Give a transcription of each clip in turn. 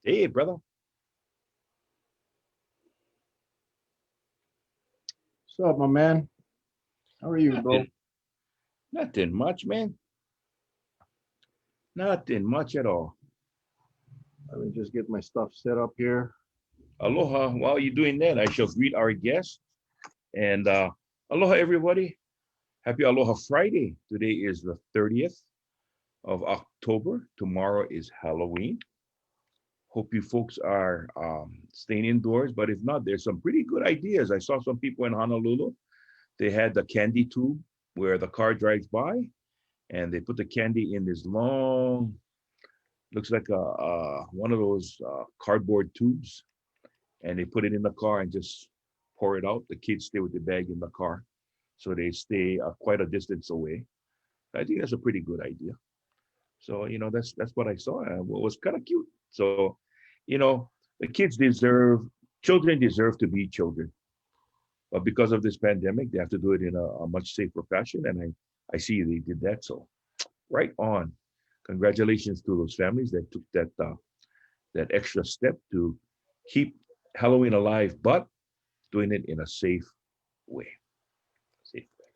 Hey, brother. What's up, my man? How are you, bro? Nothing, nothing much, man. Nothing much at all. Let me just get my stuff set up here. Aloha. While you're doing that, I shall greet our guests. And aloha, everybody. Happy Aloha Friday. Today is the 30th of October. Tomorrow is Halloween. Hope you folks are staying indoors. But if not, there's some pretty good ideas. I saw some people in Honolulu. They had the candy tube where the car drives by, and they put the candy in this long, looks like a one of those cardboard tubes, and they put it in the car and just pour it out. The kids stay with the bag in the car, so they stay quite a distance away. I think that's a pretty good idea. So that's what I saw, and what was kind of cute. So, the kids deserve, children deserve to be children, but because of this pandemic, they have to do it in a much safer fashion, and I see they did that. So right on. Congratulations to those families that took that extra step to keep Halloween alive, but doing it in a safe way. Safe way.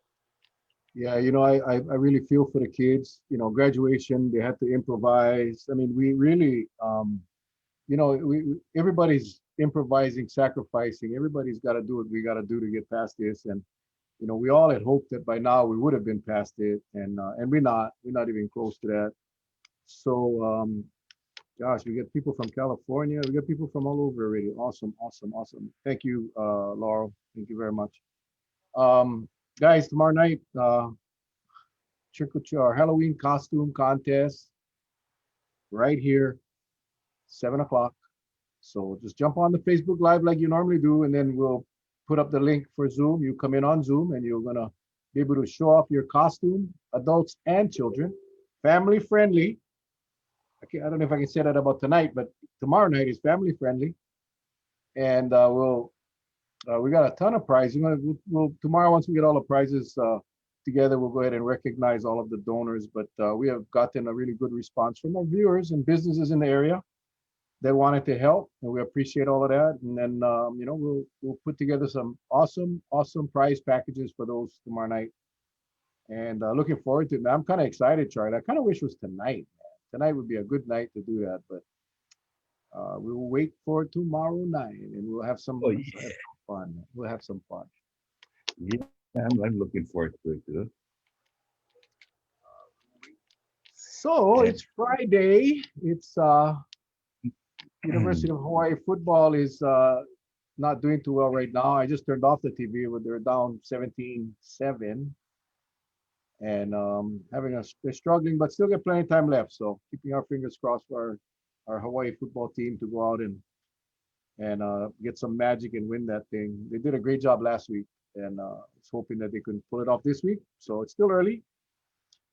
Yeah, I really feel for the kids. Graduation, they had to improvise. I mean, we really, everybody's improvising, sacrificing. Everybody's got to do what we got to do to get past this. And, we all had hoped that by now we would have been past it. And we're not even close to that. So, gosh, we get people from California. We get people from all over already. Awesome, awesome, awesome. Thank you, Laurel. Thank you very much. Um, Guys, tomorrow night, trick or treat, our Halloween costume contest right here, 7 o'clock. So just jump on the Facebook Live like you normally do, and then we'll put up the link for Zoom. You come in on Zoom, and you're gonna be able to show off your costume, adults and children, family friendly. I don't know if I can say that about tonight, but tomorrow night is family friendly, and we got a ton of prizes. We'll tomorrow, once we get all the prizes together, we'll go ahead and recognize all of the donors. But we have gotten a really good response from our viewers and businesses in the area that wanted to help, and we appreciate all of that. And then we'll put together some awesome prize packages for those tomorrow night. And looking forward to it. I'm kind of excited, Charlie. I kind of wish it was tonight, man. Tonight would be a good night to do that, but we will wait for tomorrow night, and we'll have Oh some yeah, fun. We'll have some fun. yeah. I'm looking forward to it too. So And it's Friday. It's University of Hawaii football is not doing too well right now. I just turned off the TV when they're down 17-7, and they're struggling, but still got plenty of time left. So keeping our fingers crossed for our Hawaii football team to go out and get some magic and win that thing. They did a great job last week, and was hoping that they can pull it off this week. So it's still early.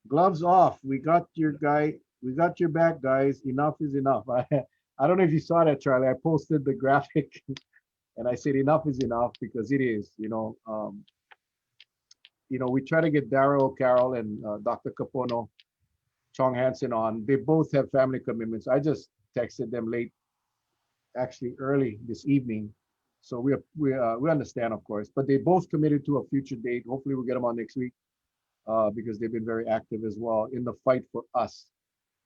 Gloves off. We got your guy. We got your back, guys. Enough is enough. I don't know if you saw that, Charlie. I posted the graphic and I said enough is enough because it is. We try to get Daryl Carroll and Dr. Capono, Chong Hansen on. They both have family commitments. I just texted them late, actually early this evening. So we understand, of course, but they both committed to a future date. Hopefully, we'll get them on next week because they've been very active as well in the fight for us.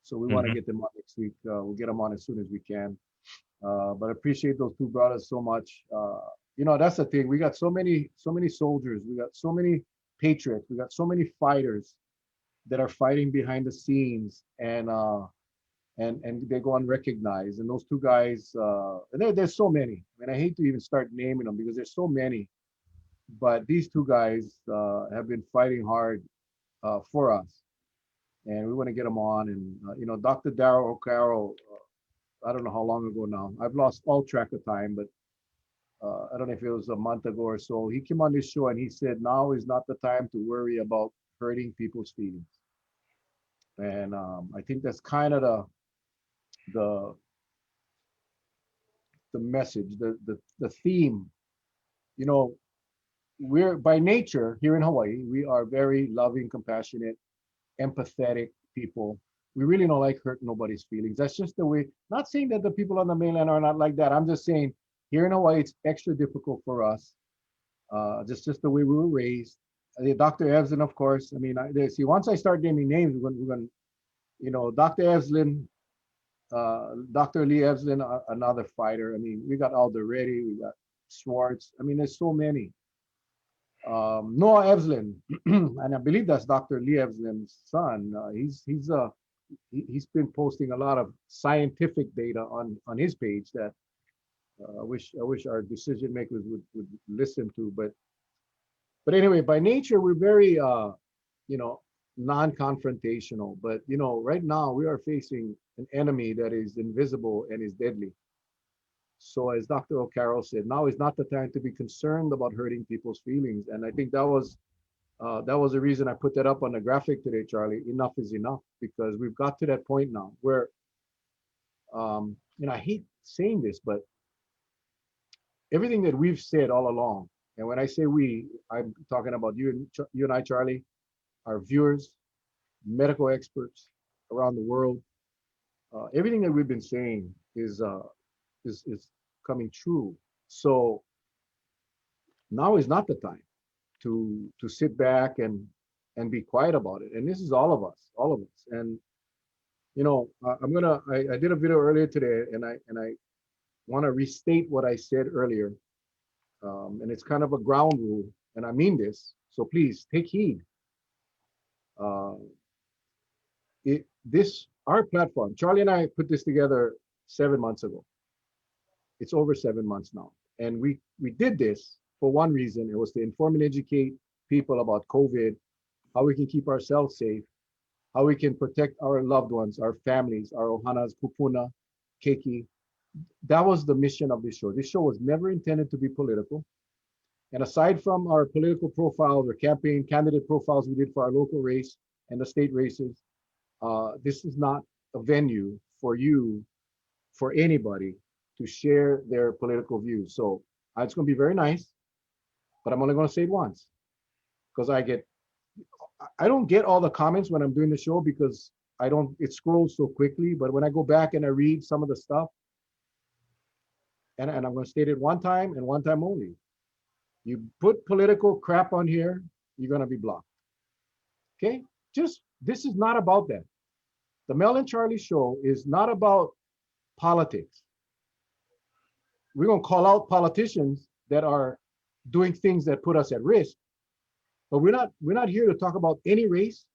So we want to Mhm. get them on next week. We'll get them on as soon as we can. But I appreciate those two brothers so much. That's the thing. We got so many soldiers. We got so many patriots. We got so many fighters that are fighting behind the scenes, and they go unrecognized. And those two guys, there's so many. I mean, I hate to even start naming them because there's so many. But these two guys have been fighting hard for us, and we want to get them on. And Dr. Darrell O'Carroll, I don't know how long ago now. I've lost all track of time, but I don't know if it was a month ago or so. He came on this show and he said, "Now is not the time to worry about hurting people's feelings." And I think that's kind of the the message, the theme. You know, we're by nature here in Hawaii, we are very loving, compassionate, empathetic people. we really don't like hurt nobody's feelings. That's just the way. Not saying that the people on the mainland are not like that. I'm just saying here in Hawaii, it's extra difficult for us. Just the way we were raised. Dr. Evslin, of course. I mean, see, once I start naming names, we're going to, Dr. Evslin, Dr. Lee Evslin, another fighter. I mean, we got Alder Reddy, we got Schwartz. I mean, there's so many. Noah Evslin, and I believe that's Dr. Lee Evslin's son. He's been posting a lot of scientific data on his page that I wish our decision makers would listen to. But anyway, by nature we're very you know non-confrontational. But right now we are facing an enemy that is invisible and is deadly. So as Dr. O'Carroll said, now is not the time to be concerned about hurting people's feelings. And I think that was the reason I put that up on the graphic today, Charlie. Enough is enough, because we've got to that point now where, I hate saying this, but everything that we've said all along, and when I say we, I'm talking about you and I, Charlie, our viewers, medical experts around the world. Everything that we've been saying is coming true. So now is not the time to sit back and be quiet about it. And this is all of us. And I did a video earlier today, and I want to restate what I said earlier. And it's kind of a ground rule, and I mean this. So please take heed. Our platform, Charlie and I put this together 7 months ago. It's over 7 months now. And we did this for one reason. It was to inform and educate people about COVID, how we can keep ourselves safe, how we can protect our loved ones, our families, our Ohanas, Kupuna, Keiki. That was the mission of this show. This show was never intended to be political. And aside from our political profiles or campaign candidate profiles we did for our local race and the state races, this is not a venue for anybody to share their political views. So it's going to be very nice, but I'm only going to say it once, because I don't get all the comments when I'm doing the show, because it scrolls so quickly. But when I go back and I read some of the stuff, and I'm going to state it one time and one time only. You put political crap on here, you're going to be blocked. Okay? This is not about that. The Mel and Charlie show is not about politics. We're going to call out politicians that are doing things that put us at risk, but we're not here to talk about any race,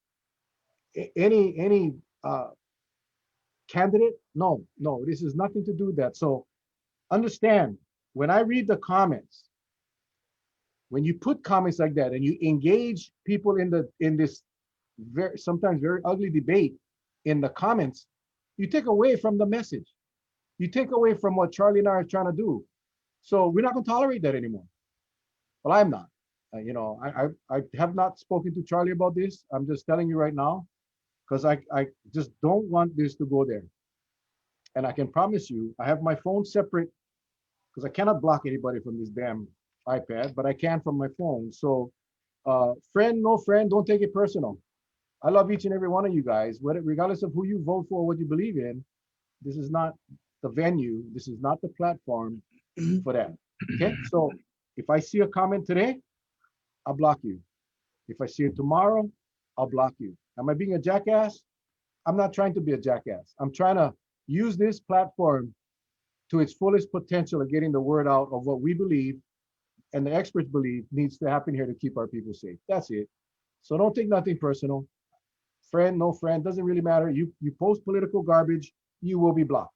any candidate. No, this is nothing to do with that. So understand, when I read the comments, when you put comments like that and you engage people in this sometimes very ugly debate in the comments, you take away from the message. You take away from what Charlie and I are trying to do. So we're not going to tolerate that anymore. Well, I'm not. I have not spoken to Charlie about this. I'm just telling you right now, because I just don't want this to go there. And I can promise you, I have my phone separate, because I cannot block anybody from this damn iPad, but I can from my phone. So friend, no friend, don't take it personal. I love each and every one of you guys, regardless of who you vote for, what you believe in. This is not the venue. This is not the platform for that. Okay, so if I see a comment today, I'll block you. If I see it tomorrow, I'll block you. Am I being a jackass? I'm not trying to be a jackass. I'm trying to use this platform to its fullest potential of getting the word out of what we believe and the experts believe needs to happen here to keep our people safe. That's it. So don't take nothing personal. Friend, no friend, doesn't really matter. You post political garbage, you will be blocked.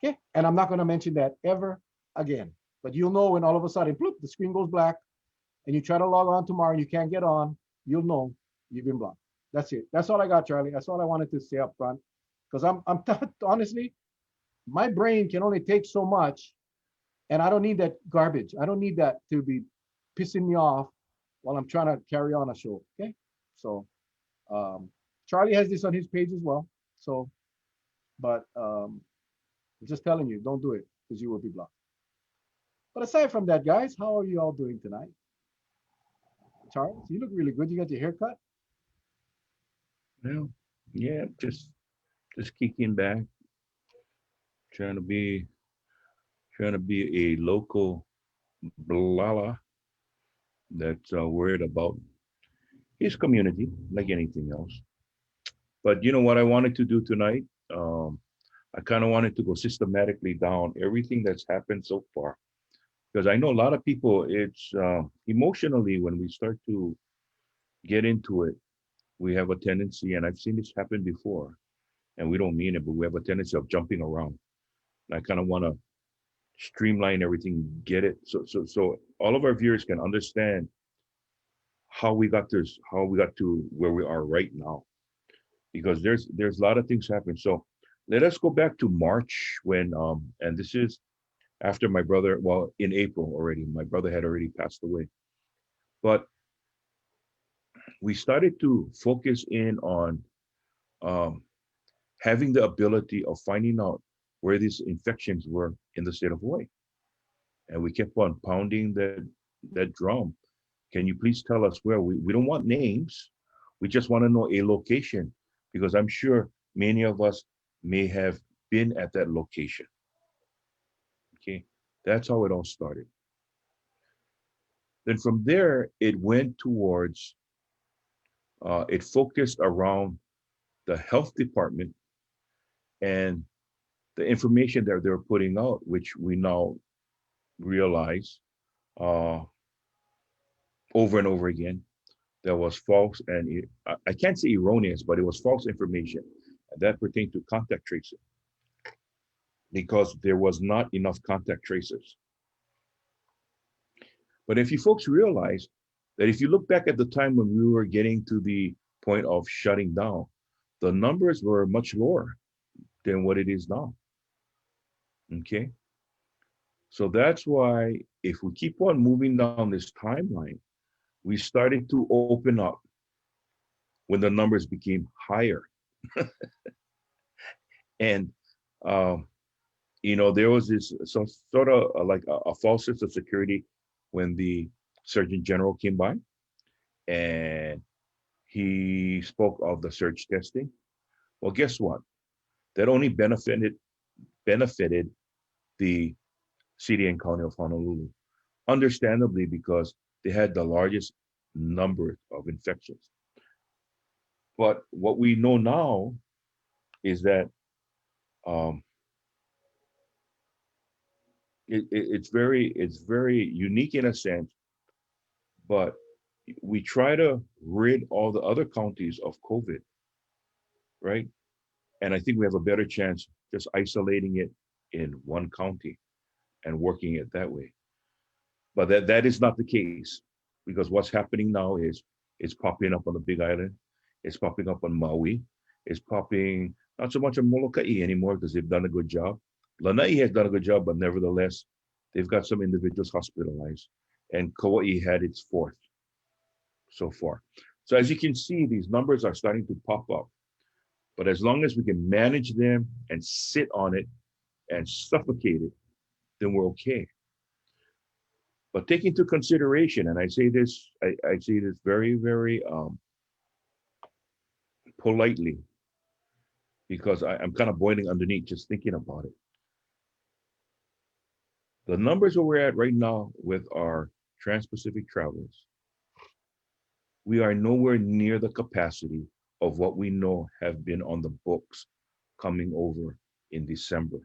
Okay, and I'm not going to mention that ever again. But you'll know when all of a sudden, bloop, the screen goes black, and you try to log on tomorrow and you can't get on, you'll know you've been blocked. That's it. That's all I got, Charlie. That's all I wanted to say up front. Because honestly, my brain can only take so much, and I don't need that garbage. I don't need that to be pissing me off while I'm trying to carry on a show. Okay, so Charlie has this on his page as well. So, but I'm just telling you, don't do it, because you will be blocked. But aside from that, guys, how are you all doing tonight? Charles, you look really good. You got your hair cut? Well, Yeah, just kicking back, trying to be trying to be a local blala that's worried about his community, like anything else. But you know what I wanted to do tonight? Um, I kind of wanted to go systematically down everything that's happened so far, because I know a lot of people. It's emotionally when we start to get into it, we have a tendency, and I've seen this happen before, and we don't mean it, but we have a tendency of jumping around. And I kind of want to streamline everything, get it so all of our viewers can understand how we got to where we are right now, because there's a lot of things happening. So let us go back to March when and this is after my brother, well, in April already, my brother had already passed away. But we started to focus in on um, having the ability of finding out where these infections were in the state of Hawaii. And we kept on pounding that drum. Can you please tell us where? We don't want names. We just want to know a location, because I'm sure many of us may have been at that location. Okay. That's how it all started. Then from there, it went towards, it focused around the health department and the information that they're putting out, which we now realize uh, over and over again, that was false and I can't say erroneous, but it was false information that pertained to contact tracing, because there was not enough contact tracers. But if you folks realize that if you look back at the time when we were getting to the point of shutting down, the numbers were much lower than what it is now. Okay. So that's why if we keep on moving down this timeline, we started to open up when the numbers became higher. And um, there was this some sort of like a false sense of security when the Surgeon General came by and he spoke of the surge testing. Well, guess what? That only benefited the city and county of Honolulu, understandably, because they had the largest number of infections. But what we know now is that um, it's very unique in a sense, but we try to rid all the other counties of COVID, right? And I think we have a better chance just isolating it in one county and working it that way. But that is not the case, because what's happening now is it's popping up on the Big Island, it's popping up on Maui, it's popping not so much on Molokai anymore because they've done a good job. Lanai has done a good job, but nevertheless, they've got some individuals hospitalized, and Kauai had its fourth so far. So as you can see, these numbers are starting to pop up. But as long as we can manage them and sit on it and suffocate it, then we're okay. But take into consideration, and I say this very, very politely, because I'm kind of boiling underneath just thinking about it. The numbers where we're at right now with our trans-Pacific travelers, we are nowhere near the capacity of what we know have been on the books coming over in December,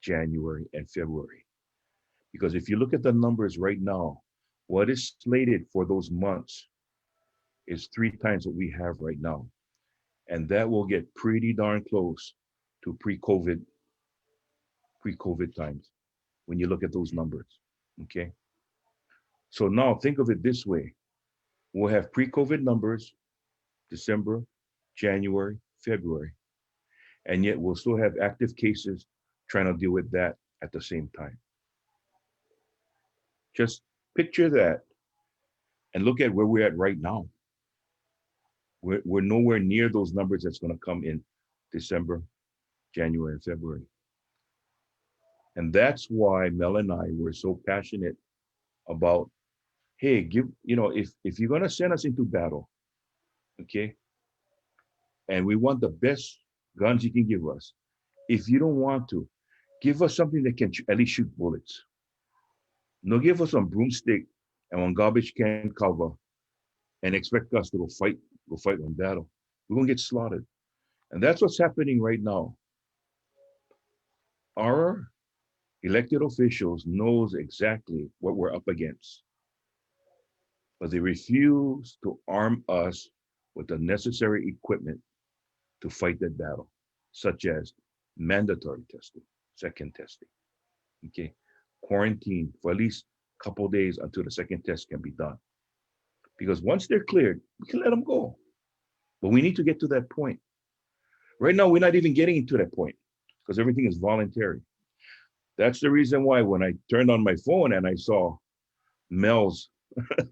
January, and February. Because if you look at the numbers right now, what is slated for those months is 3 times what we have right now. And that will get pretty darn close to pre-COVID times when you look at those numbers. Okay. So now think of it this way. We'll have pre-COVID numbers, December, January, February, and yet we'll still have active cases trying to deal with that at the same time. Just picture that and look at where we're at right now. We're nowhere near those numbers that's going to come in December, January, and February. And that's why Mel and I were so passionate about, hey, if you're going to send us into battle, okay, and we want the best guns you can give us. If you don't want to, give us something that can at least shoot bullets. No, give us some broomstick and one garbage can cover and expect us to go fight one battle. We're gonna get slaughtered. And that's what's happening right now. Our elected officials knows exactly what we're up against, but they refuse to arm us with the necessary equipment to fight that battle, such as mandatory testing, second testing, okay, quarantine for at least a couple of days until the second test can be done. Because once they're cleared, we can let them go. But we need to get to that point. Right now, we're not even getting to that point because everything is voluntary. That's the reason why when I turned on my phone and I saw Mel's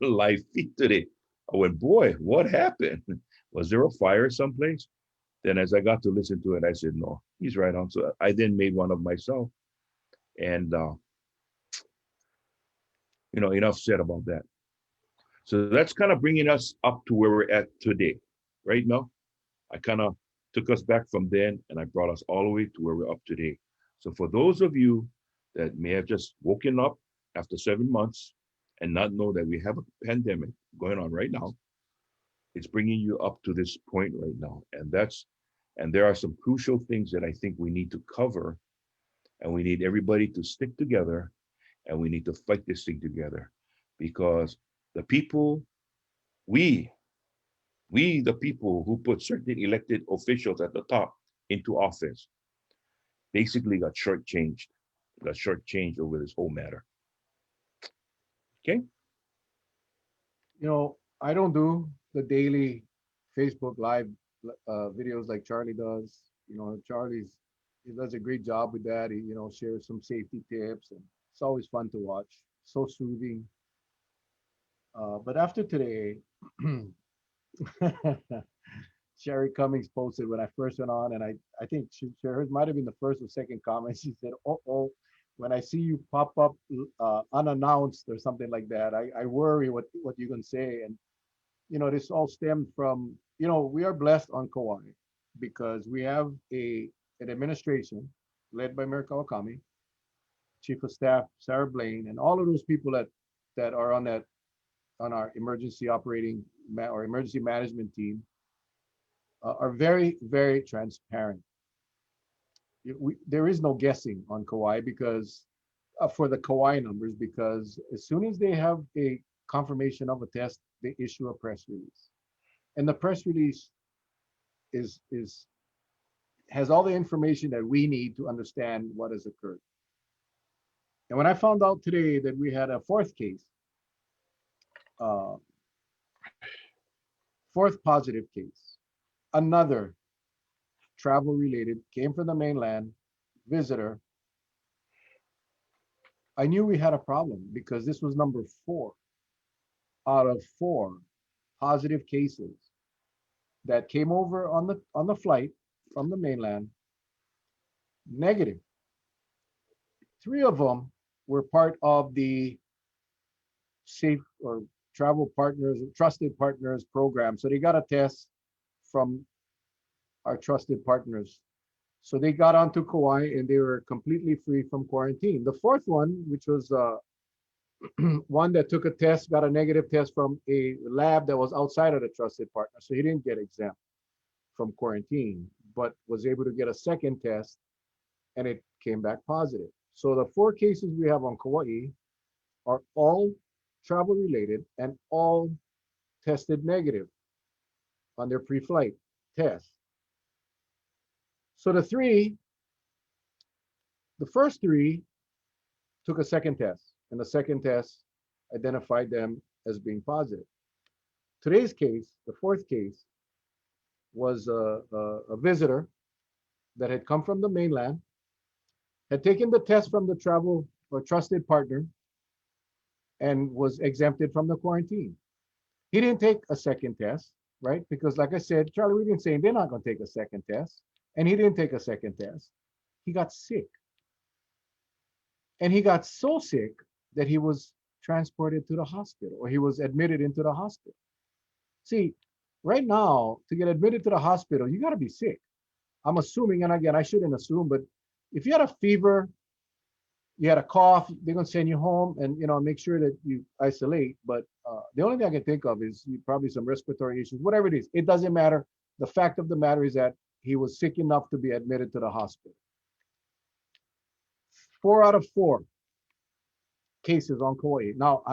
live feed today, I went, boy, what happened? Was there a fire someplace? Then as I got to listen to it, I said, no, he's right on. So I then made one of myself. And, enough said about that. So that's kind of bringing us up to where we're at today, right now. I kind of took us back from then and I brought us all the way to where we're up today. So for those of you that may have just woken up after 7 months and not know that we have a pandemic going on right now, it's bringing you up to this point right now. And there are some crucial things that I think we need to cover, and we need everybody to stick together, and we need to fight this thing together, because the people, we, the people who put certain elected officials at the top into office, basically got shortchanged over this whole matter. Okay? I don't do the daily Facebook live videos like Charlie does. He does a great job with that. He, shares some safety tips, and it's always fun to watch. So soothing. But after today, Sherry Cummings posted when I first went on, and I think hers might have been the first or second comment. She said, "Oh, when I see you pop up unannounced or something like that, I worry what you're gonna say." And this all stemmed from we are blessed on Kauai because we have an administration led by Mayor Kawakami, Chief of Staff Sarah Blaine, and all of those people that are on our emergency or emergency management team are very, very transparent. There is no guessing on Kauai because for the Kauai numbers, because as soon as they have a confirmation of a test, they issue a press release, and the press release is has all the information that we need to understand what has occurred. And when I found out today that we had a uh, fourth positive case, another travel related, came from the mainland, visitor, I knew we had a problem because this was number 4 out of 4 positive cases that came over on the flight from the mainland negative. 3 of them were part of the safe or travel partners, trusted partners program. So they got a test from our trusted partners. So they got onto Kauai and they were completely free from quarantine. The fourth one, which was one that took a test, got a negative test from a lab that was outside of the trusted partner. So he didn't get exempt from quarantine, but was able to get a second test and it came back positive. So the 4 cases we have on Kauai are all travel related and all tested negative on their pre-flight test. So the first 3 took a second test, and the second test identified them as being positive. Today's case, the 4th case, was a visitor that had come from the mainland, had taken the test from the travel or trusted partner, and was exempted from the quarantine. He didn't take a second test, right? Because like I said, Charlie, we've been saying they're not going to take a second test. And he didn't take a second test. He got sick. And he got so sick that he was transported to the hospital, or he was admitted into the hospital. See, Right now, to get admitted to the hospital, you got to be sick. I'm assuming, and again, I shouldn't assume, but if you had a fever, you had a cough, they're gonna send you home and make sure that you isolate. But the only thing I can think of is probably some respiratory issues, whatever it is. It doesn't matter. The fact of the matter is that he was sick enough to be admitted to the hospital. 4 out of 4 cases on Kauai. Now,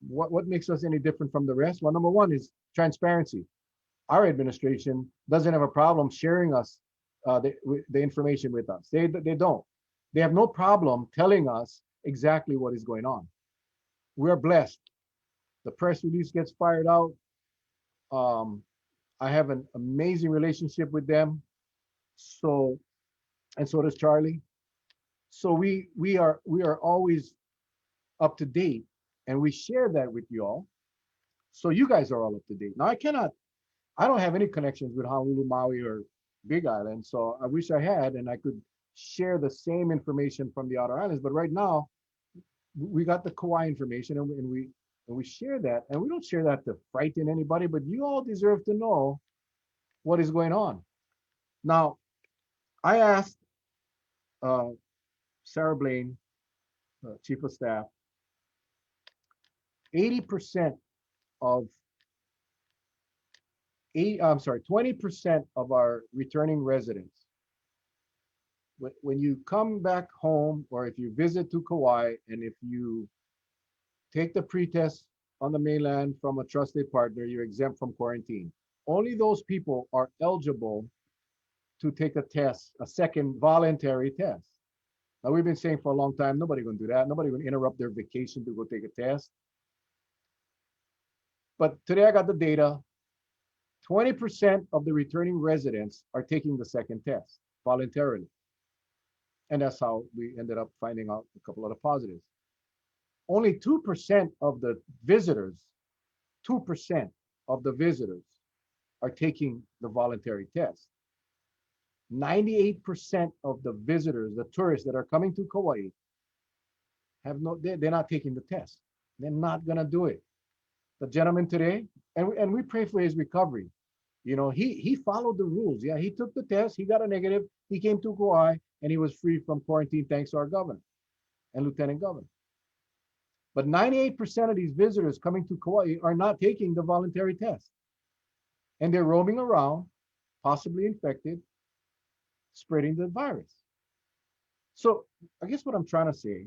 what makes us any different from the rest? Well, number one is transparency. Our administration doesn't have a problem sharing us the information with us. They don't. They have no problem telling us exactly what is going on. We're blessed. The press release gets fired out. I have an amazing relationship with them. So, and so does Charlie. So we are always up to date, and we share that with you all. So you guys are all up to date. Now I don't have any connections with Honolulu, Maui, or Big Island. So I wish I had, and I could share the same information from the outer islands. But right now, we got the Kauai information, and we share that, and we don't share that to frighten anybody. But you all deserve to know what is going on. Now, I asked uh, Sarah Blaine, Chief of Staff, 80% of 20% of our returning residents, when you come back home or if you visit to Kauai and if you take the pretest on the mainland from a trusted partner, you're exempt from quarantine. Only those people are eligible to take a test, a second voluntary test. Now, we've been saying for a long time, nobody gonna do that. Nobody gonna interrupt their vacation to go take a test. But today I got the data. 20% of the returning residents are taking the second test voluntarily. And that's how we ended up finding out a couple of the positives. Only 2% of the visitors, 2% of the visitors are taking the voluntary test. 98% of the visitors, the tourists that are coming to Kauai, they're not taking the test. They're not gonna do it. The gentleman today, and we pray for his recovery. He followed the rules. Yeah, he took the test, he got a negative, he came to Kauai, and he was free from quarantine thanks to our governor and lieutenant governor. But 98% of these visitors coming to Kauai are not taking the voluntary test. And they're roaming around, possibly infected, spreading the virus. So I guess what I'm trying to say,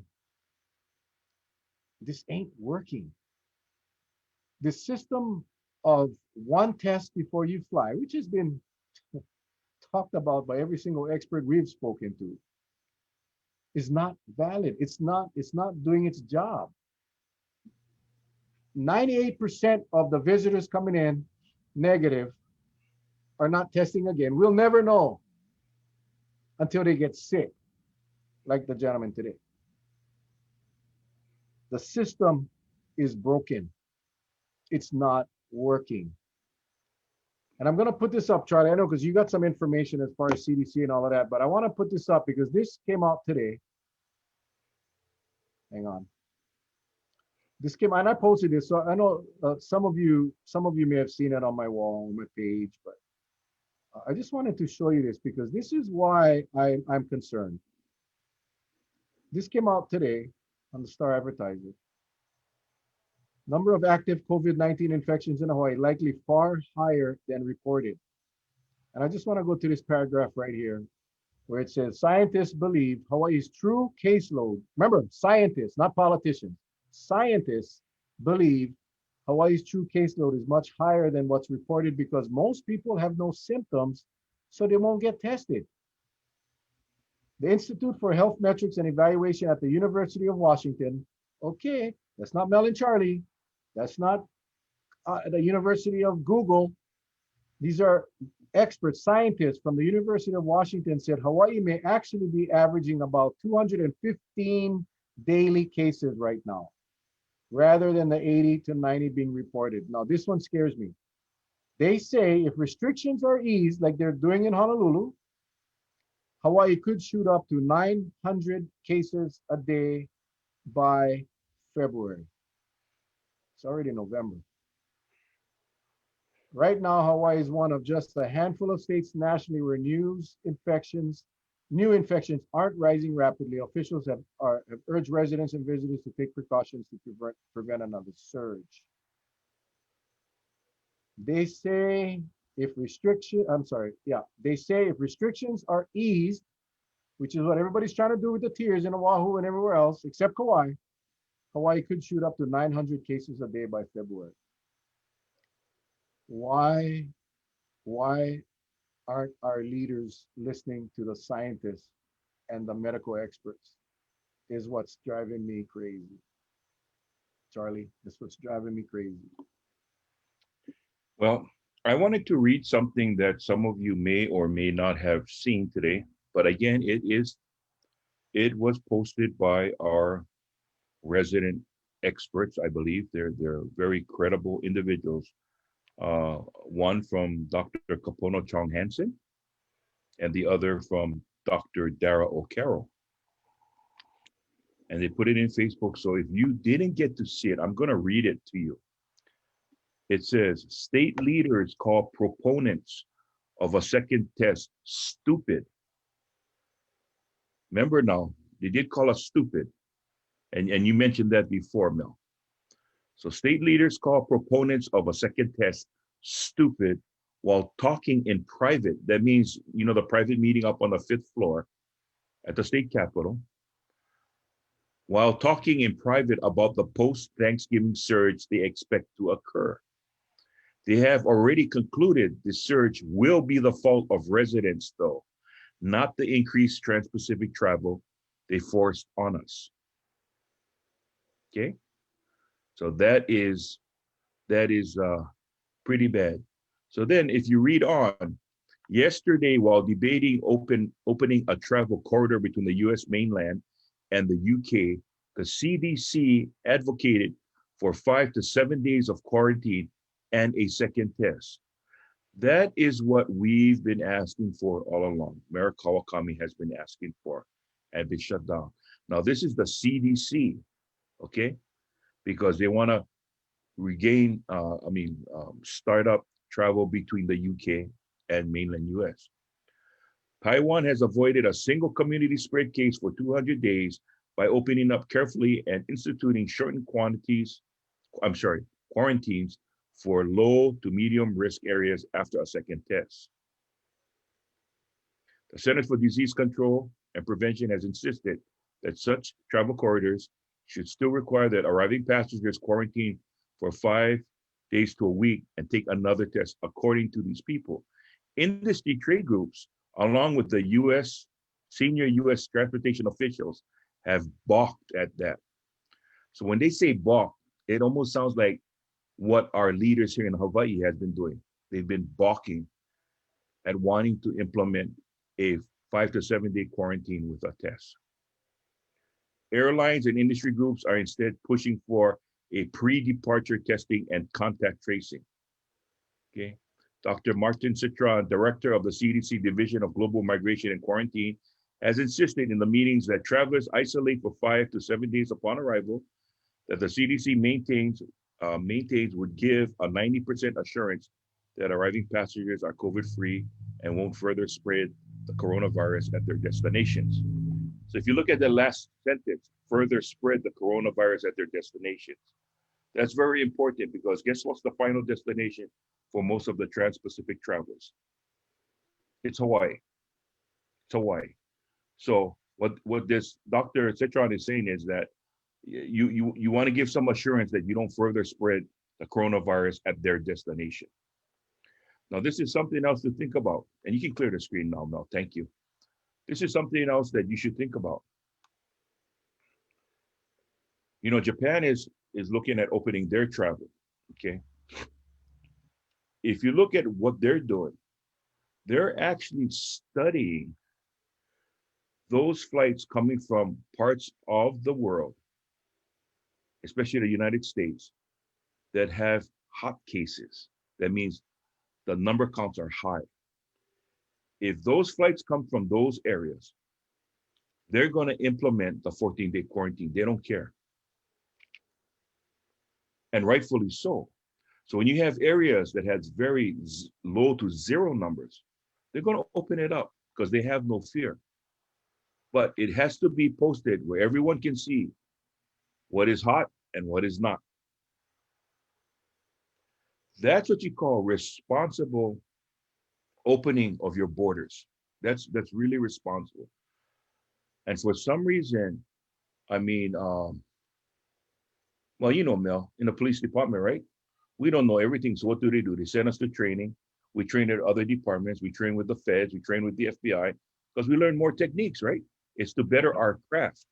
this ain't working. The system of one test before you fly, which has been talked about by every single expert we've spoken to, is not valid. It's not doing its job. 98% of the visitors coming in negative are not testing again. We'll never know until they get sick, like the gentleman today. The system is broken. It's not working. And I'm going to put this up, Charlie. I know because you got some information as far as CDC and all of that, but I want to put this up because this came out today. Hang on. This came, and I posted this, so I know some of you may have seen it on my wall, on my page, but I just wanted to show you this because this is why I'm concerned. This came out today on the Star Advertiser. Number of active COVID-19 infections in Hawaii likely far higher than reported. And I just want to go to this paragraph right here where it says, scientists believe Hawaii's true caseload, remember, scientists, not politicians, scientists believe Hawaii's true caseload is much higher than what's reported because most people have no symptoms, so they won't get tested. The Institute for Health Metrics and Evaluation at the University of Washington, okay, that's not Mel and Charlie, that's not the University of Google. These are experts, scientists from the University of Washington said Hawaii may actually be averaging about 215 daily cases right now, rather than the 80 to 90 being reported. Now, this one scares me. They say if restrictions are eased like they're doing in Honolulu, Hawaii could shoot up to 900 cases a day by February. It's already November. Right now, Hawaii is one of just a handful of states nationally where new infections aren't rising rapidly. Officials have urged residents and visitors to take precautions to prevent another surge. They say they say if restrictions are eased, which is what everybody's trying to do with the tiers in Oahu and everywhere else, except Kauai, Hawaii could shoot up to 900 cases a day by February. Why, why aren't our leaders listening to the scientists and the medical experts is what's driving me crazy. Charlie, that's what's driving me crazy. Well, I wanted to read something that some of you may or may not have seen today, but again, it was posted by our resident experts. I believe they're very credible individuals. One from Dr. Kapono Chong Hansen and the other from Dr. Dara O'Carroll. And they put it in Facebook. So if you didn't get to see it, I'm going to read it to you. It says, state leaders call proponents of a second test stupid. Remember now, they did call us stupid. And you mentioned that before, Mel. So state leaders call proponents of a second test stupid while talking in private. That means, you know, the private meeting up on the 5th floor at the state capitol. While talking in private about the post-Thanksgiving surge they expect to occur. They have already concluded the surge will be the fault of residents, though, not the increased trans-Pacific travel they forced on us. Okay, so that is pretty bad. So then, if you read on, yesterday, while debating opening a travel corridor between the U.S. mainland and the UK, the CDC advocated for 5 to 7 days of quarantine and a second test. That is what we've been asking for all along. Mayor Kawakami has been asking for and been shut down. Now, this is the CDC, okay? Because they want to start up travel between the UK and mainland US. Taiwan has avoided a single community spread case for 200 days by opening up carefully and instituting shortened quarantines for low to medium risk areas after a second test. The Centers for Disease Control and Prevention has insisted that such travel corridors should still require that arriving passengers quarantine for 5 days to a week and take another test, according to these people. Industry trade groups, along with the senior US transportation officials, have balked at that. So when they say balk, it almost sounds like what our leaders here in Hawaii have been doing. They've been balking at wanting to implement a 5 to 7 day quarantine with a test. Airlines and industry groups are instead pushing for a pre-departure testing and contact tracing. Okay. Dr. Martin Citron, director of the CDC Division of Global Migration and Quarantine, has insisted in the meetings that travelers isolate for 5 to 7 days upon arrival, that the CDC maintains would give a 90% assurance that arriving passengers are COVID-free and won't further spread the coronavirus at their destinations. So if you look at the last sentence, further spread the coronavirus at their destinations. That's very important because guess what's the final destination for most of the trans-Pacific travelers? It's Hawaii. It's Hawaii. So what this Dr. Citron is saying is that you want to give some assurance that you don't further spread the coronavirus at their destination. Now, this is something else to think about. And you can clear the screen now, Mel. Thank you. This is something else that you should think about. You know, Japan is looking at opening their travel, okay? If you look at what they're doing, they're actually studying those flights coming from parts of the world, especially the United States, that have hot cases. That means the number counts are high. If those flights come from those areas, they're going to implement the 14-day quarantine. They don't care. And rightfully so. So when you have areas that has very low to zero numbers, they're going to open it up because they have no fear. But it has to be posted where everyone can see what is hot and what is not. That's what you call responsible opening of your borders. That's really responsible. And for some reason, I mean, well, you know, Mel, in the police department, right? We don't know everything. So what do? They send us to training. We train at other departments. We train with the feds. We train with the FBI because we learn more techniques, right? It's to better our craft.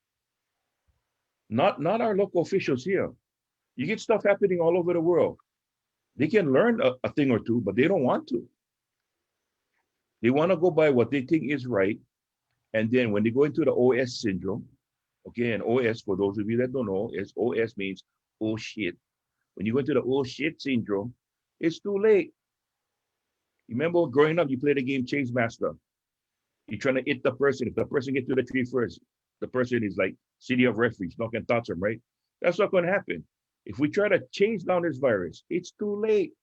Not our local officials here. You get stuff happening all over the world. They can learn a thing or two, but they don't want to. They want to go by what they think is right. And then when they go into the OS syndrome, okay, and OS, for those of you that don't know, is OS means oh shit. When you go into the oh shit syndrome, it's too late. You remember growing up, you played the game Chase Master. You're trying to hit the person. If the person gets to the tree first, the person is like city of refuge, not gonna touch them, right? That's not gonna happen. If we try to change down this virus, it's too late.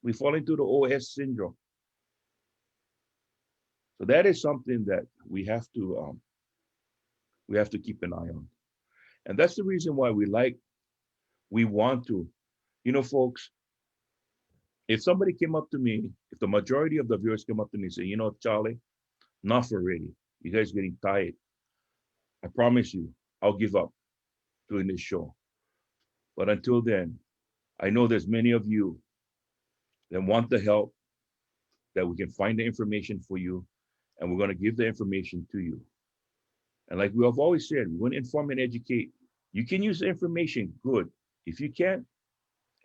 We fall into the OS syndrome. So that is something that we have to keep an eye on. And that's the reason why we want to, you know, folks, if somebody came up to me, if the majority of the viewers came up to me and say, you know, Charlie, enough already. You guys getting tired. I promise you, I'll give up doing this show. But until then, I know there's many of you that want the help, that we can find the information for you, and we're going to give the information to you. And like we have always said, we want to inform and educate. You can use the information, good. If you can't,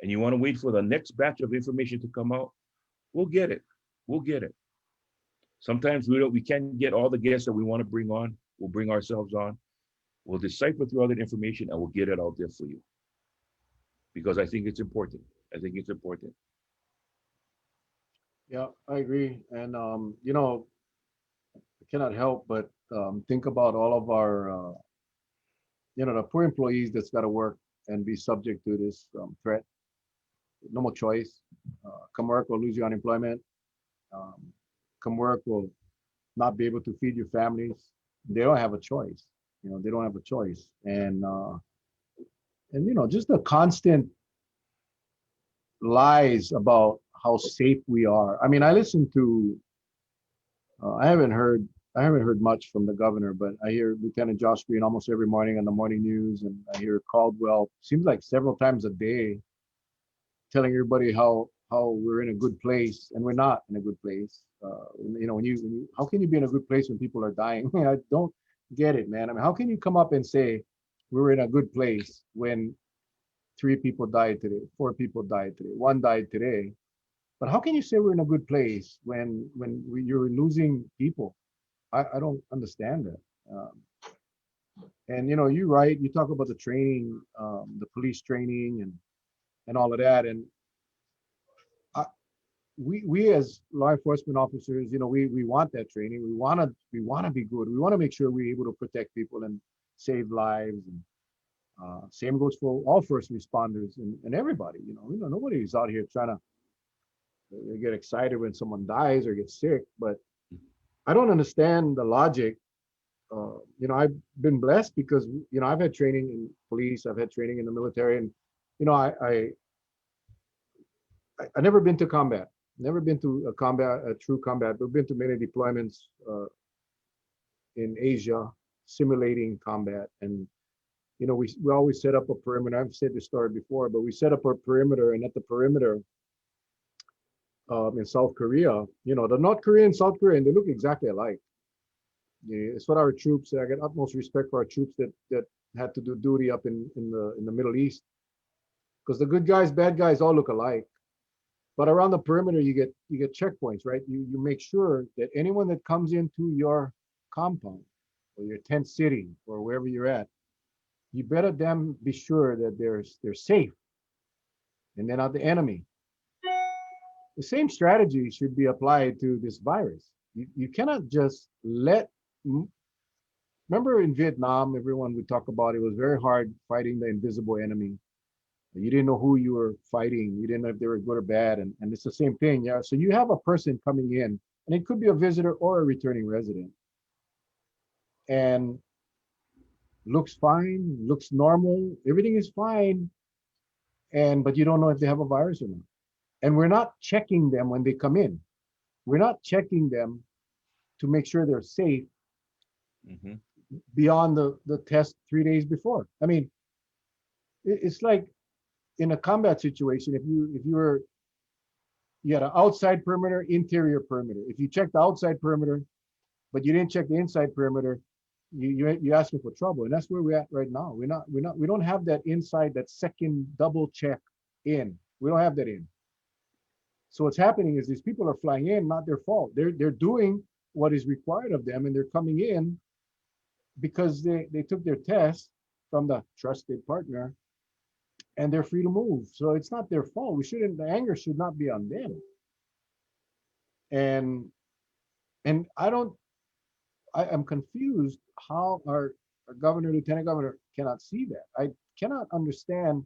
and you want to wait for the next batch of information to come out, we'll get it. We'll get it. Sometimes we can't get all the guests that we want to bring on. We'll bring ourselves on. We'll decipher through all that information and we'll get it out there for you. Because I think it's important. I think it's important. Yeah, I agree. And you know, I cannot help but think about all of our, you know, the poor employees that's got to work and be subject to this threat. No more choice. Come work or lose your unemployment. Um, Come work will not be able to feed your families. They don't have a choice. You know, they don't have a choice. And you know, just the constant lies about how safe we are. I mean, I listen to. I haven't heard. I haven't heard much from the governor, but I hear Lieutenant Josh Green almost every morning on the morning news, and I hear Caldwell. Seems like several times a day, telling everybody how we're in a good place, and we're not in a good place. You know, when you how can you be in a good place when people are dying? I don't get it, man. I mean, how can you come up and say we're in a good place when 3 people died today, 4 people died today, one died today? But how can you say we're in a good place when you're losing people? I don't understand that. And you know, you're right. You talk about the training, the police training, and all of that. And we as law enforcement officers, you know, we want that training. We want to be good. We want to make sure we're able to protect people and save lives. And same goes for all first responders and everybody. You know, nobody's out here trying to get excited when someone dies or gets sick. But I don't understand the logic. You know, I've been blessed because you know I've had training in police, I've had training in the military, and you know I never been to combat, never been to a true combat, but been to many deployments in Asia, simulating combat. And you know, we always set up a perimeter. I've said this story before, but we set up a perimeter, and at the perimeter in South Korea, you know, the North Korean, South Korean, they look exactly alike. Yeah, it's what our troops. I get utmost respect for our troops that had to do duty up in the Middle East, because the good guys, bad guys, all look alike. But around the perimeter, you get checkpoints, right? You make sure that anyone that comes into your compound or your tent city or wherever you're at, you better damn be sure that they're safe and they're not the enemy. The same strategy should be applied to this virus. You cannot just let. Remember in Vietnam, everyone would talk about it was very hard fighting the invisible enemy. You didn't know who you were fighting. You didn't know if they were good or bad. And it's the same thing. Yeah. So you have a person coming in, and it could be a visitor or a returning resident, and looks fine, looks normal, everything is fine. And but you don't know if they have a virus or not. And we're not checking them when they come in. We're not checking them to make sure they're safe Hmm. beyond the test 3 days before. I mean, it's like in a combat situation, if you had an outside perimeter, interior perimeter. If you check the outside perimeter, but you didn't check the inside perimeter, you asking for trouble. And that's where we're at right now. We don't have that inside, that second double check in. We don't have that in. So what's happening is these people are flying in, not their fault. They're doing what is required of them, and they're coming in because they took their test from the trusted partner, and they're free to move. So it's not their fault. We shouldn't, the anger should not be on them. And and I am confused how our governor, lieutenant governor cannot see that. I cannot understand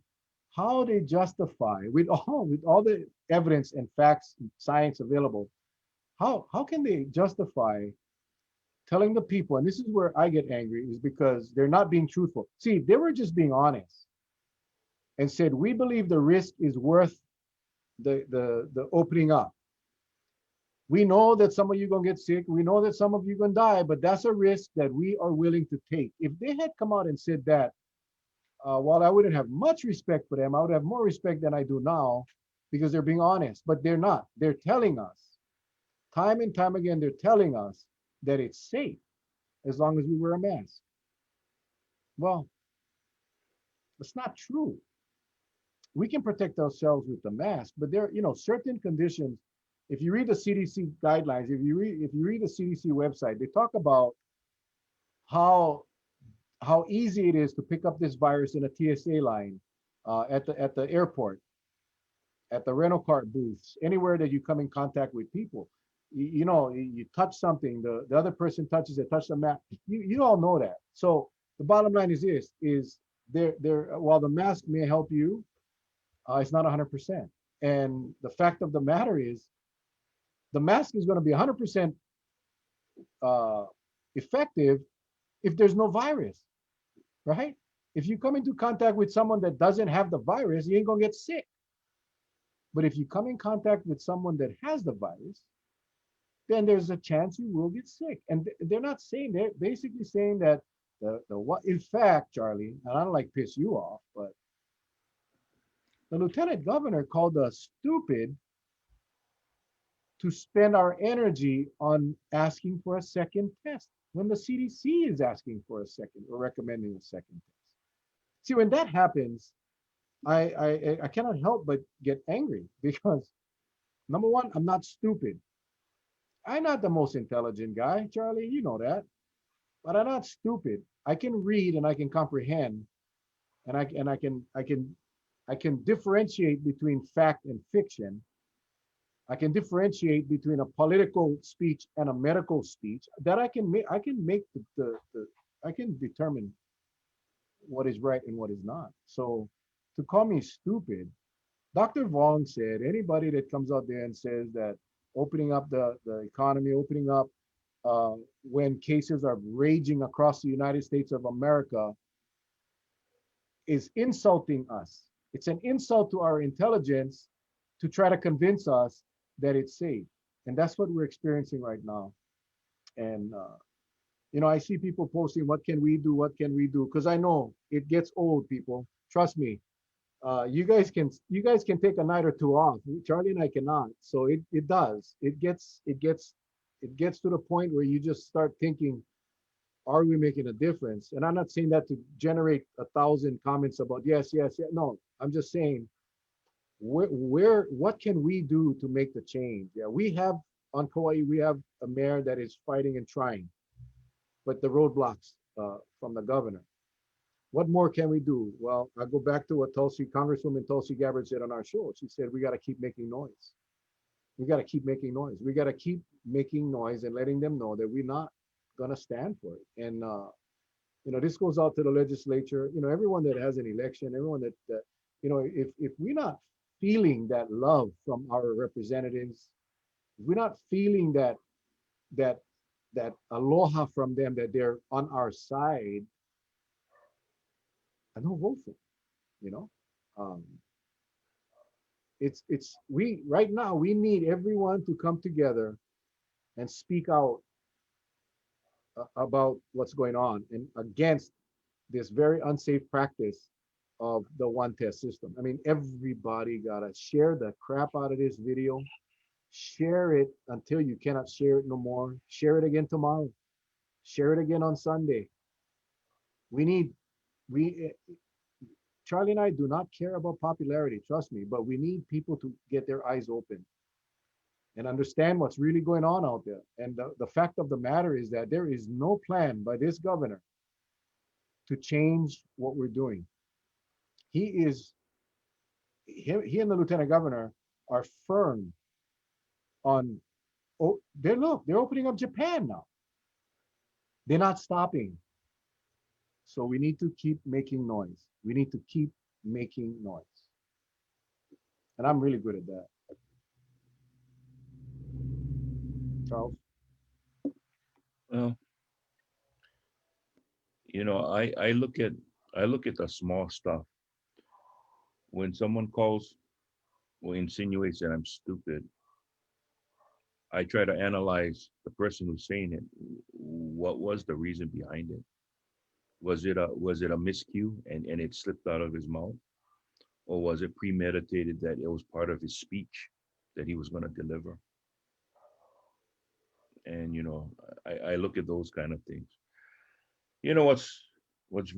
how they justify with all the evidence and facts and science available. How can they justify telling the people, and this is where I get angry, is because they're not being truthful. See, they were just being honest and said, we believe the risk is worth the opening up. We know that some of you gonna get sick. We know that some of you gonna die, but that's a risk that we are willing to take. If they had come out and said that, while I wouldn't have much respect for them, I would have more respect than I do now because they're being honest, but they're not. They're telling us time and time again, they're telling us that it's safe as long as we wear a mask. Well, it's not true. We can protect ourselves with the mask, but there, certain conditions. If you read the CDC guidelines, if you read the CDC website, they talk about how how easy it is to pick up this virus in a TSA line, at the airport, at the rental car booths, anywhere that you come in contact with people. You touch something, the other person touches it, touch the mat. You all know that. So the bottom line is this: is there while the mask may help you, it's not 100%. And the fact of the matter is, the mask is going to be 100% uh, effective if there's no virus, right? If you come into contact with someone that doesn't have the virus, you ain't gonna get sick. But if you come in contact with someone that has the virus, then there's a chance you will get sick. And they're not saying, they're basically saying that the what in fact, Charlie, and I don't like piss you off, but the lieutenant governor called us stupid to spend our energy on asking for a second test when the CDC is asking for a second or recommending a second test. See, when that happens, I cannot help but get angry because number one, I'm not stupid. I'm not the most intelligent guy, Charlie. You know that, but I'm not stupid. I can read and I can comprehend, and I can differentiate between fact and fiction. I can differentiate between a political speech and a medical speech. That I can make I can determine what is right and what is not. So to call me stupid, Dr. Vaughn said anybody that comes out there and says that opening up the economy, opening up when cases are raging across the United States of America is insulting us. It's an insult to our intelligence to try to convince us that it's safe. And that's what we're experiencing right now. And, I see people posting, what can we do? What can we do? Because I know it gets old, people. Trust me. You guys can take a night or two off. Charlie and I cannot. So it does. It gets to the point where you just start thinking, are we making a difference? And I'm not saying that to generate 1,000 comments about yes, yes, yeah. No, I'm just saying what can we do to make the change? Yeah, we have on Kauai, we have a mayor that is fighting and trying, but the roadblocks from the governor. What more can we do? Well, I go back to what Congresswoman Tulsi Gabbard said on our show. She said, we got to keep making noise. We got to keep making noise. We got to keep making noise and letting them know that we're not going to stand for it. And, this goes out to the legislature, everyone that has an election, everyone that if we're not feeling that love from our representatives, if we're not feeling that that aloha from them, that they're on our side, I don't vote for them, you know. Um, it's we right now we need everyone to come together and speak out about what's going on and against this very unsafe practice of the one test system. I mean, everybody gotta share the crap out of this video, share it until you cannot share it no more, share it again tomorrow, share it again on Sunday. We need, we, Charlie and I do not care about popularity, trust me, but we need people to get their eyes open and understand what's really going on out there. And the fact of the matter is that there is no plan by this governor to change what we're doing. He is, he and the lieutenant governor are firm on, oh, they're opening up Japan now. They're not stopping. So we need to keep making noise. We need to keep making noise. And I'm really good at that. Charles? Well, I look at the small stuff. When someone calls or insinuates that I'm stupid, I try to analyze the person who's saying it. What was the reason behind it? Was it a miscue and it slipped out of his mouth? Or was it premeditated that it was part of his speech that he was going to deliver? And I look at those kind of things. You know what's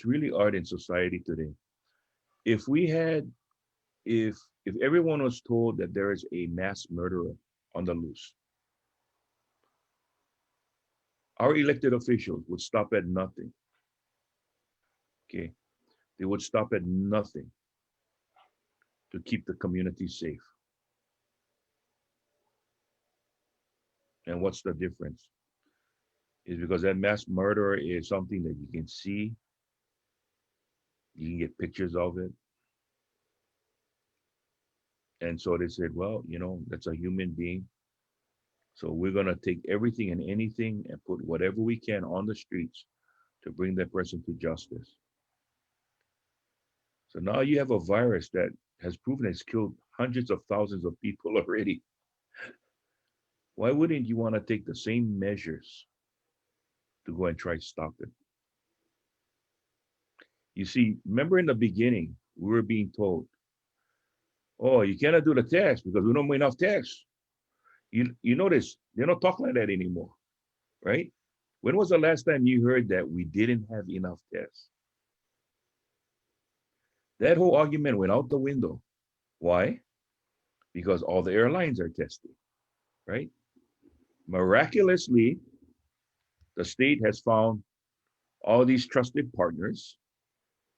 really odd in society today. If we had if everyone was told that there is a mass murderer on the loose, our elected officials would stop at nothing. Okay, they would stop at nothing to keep the community safe. And what's the difference? Is because that mass murderer is something that you can see, you can get pictures of it. And so they said, well, that's a human being. So we're going to take everything and anything and put whatever we can on the streets to bring that person to justice. So now you have a virus that has proven it's killed hundreds of thousands of people already. Why wouldn't you want to take the same measures to go and try to stop it? You see, remember in the beginning, we were being told, oh, you cannot do the test because we don't have enough tests. You notice they don't talk like that anymore, right? When was the last time you heard that we didn't have enough tests? That whole argument went out the window. Why? Because all the airlines are testing, right? Miraculously, the state has found all these trusted partners,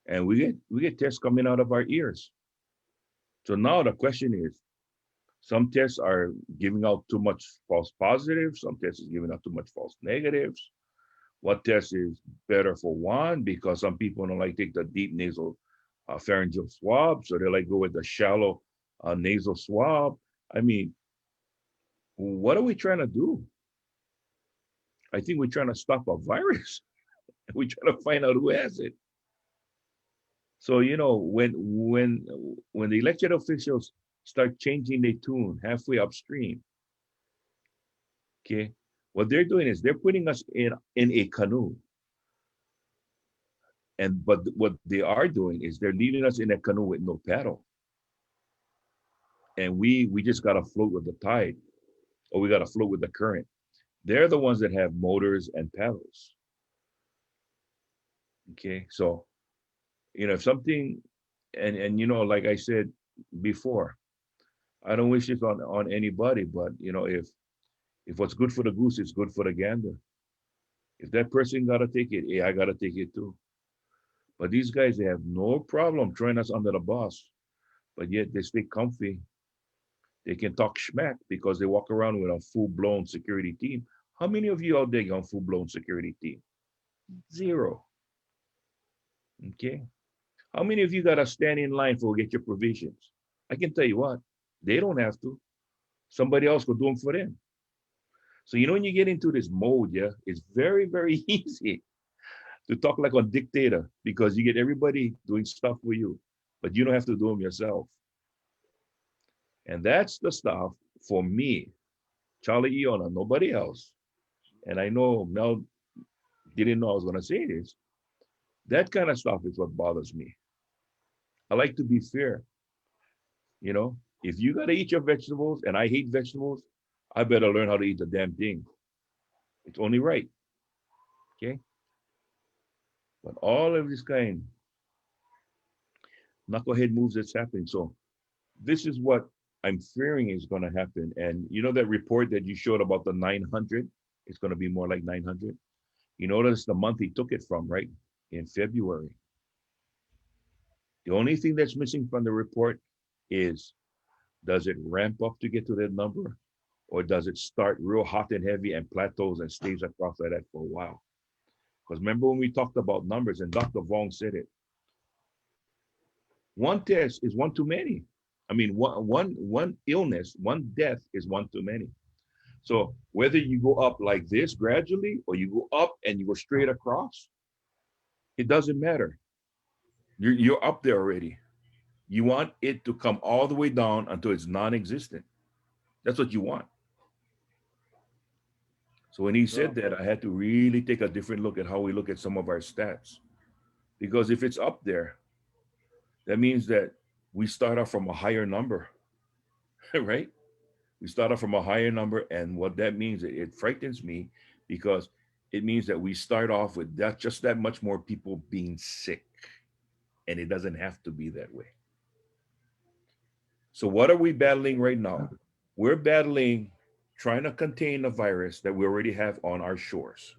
and we get tests coming out of our ears. So now the question is, some tests are giving out too much false positives, some tests is giving out too much false negatives. What test is better for one? Because some people don't like take the deep nasal pharyngeal swab, so they like go with the shallow nasal swab. I mean, what are we trying to do? I think we're trying to stop a virus. We're trying to find out who has it. So when the elected officials start changing their tune halfway upstream, okay, what they're doing is they're putting us in a canoe. But what they are doing is they're leaving us in a canoe with no paddle. And we just gotta float with the tide, or we gotta float with the current. They're the ones that have motors and paddles. Okay, so if something, and like I said before, I don't wish this on anybody, but if what's good for the goose is good for the gander. If that person gotta take it, I gotta take it too. But these guys, they have no problem throwing us under the bus, but yet they stay comfy. They can talk schmack because they walk around with a full-blown security team. How many of you out there on full-blown security team? Zero. Okay. How many of you got to stand in line for get your provisions? I can tell you what, they don't have to. Somebody else will do them for them. So when you get into this mode, yeah, it's very, very easy to talk like a dictator because you get everybody doing stuff for you, but you don't have to do them yourself. And that's the stuff for me, Charlie Iona, nobody else. And I know Mel didn't know I was going to say this. That kind of stuff is what bothers me. I like to be fair. If you got to eat your vegetables and I hate vegetables, I better learn how to eat the damn thing. It's only right. Okay. But all of this kind knucklehead moves that's happening. So this is what I'm fearing is going to happen. And that report that you showed about the 900, it's going to be more like 900. You notice the month he took it from, right? In February. The only thing that's missing from the report is, does it ramp up to get to that number? Or does it start real hot and heavy and plateaus and stays across like that for a while? Because remember when we talked about numbers and Dr. Vong said it, one test is one too many. I mean, one illness, one death is one too many. So whether you go up like this gradually or you go up and you go straight across, it doesn't matter. You're up there already. You want it to come all the way down until it's non-existent. That's what you want. So when he said that, I had to really take a different look at how we look at some of our stats. Because if it's up there, that means that we start off from a higher number, right? We start off from a higher number. And what that means, it frightens me because it means that we start off with just that much more people being sick. And it doesn't have to be that way. So what are we battling right now? We're battling trying to contain a virus that we already have on our shores.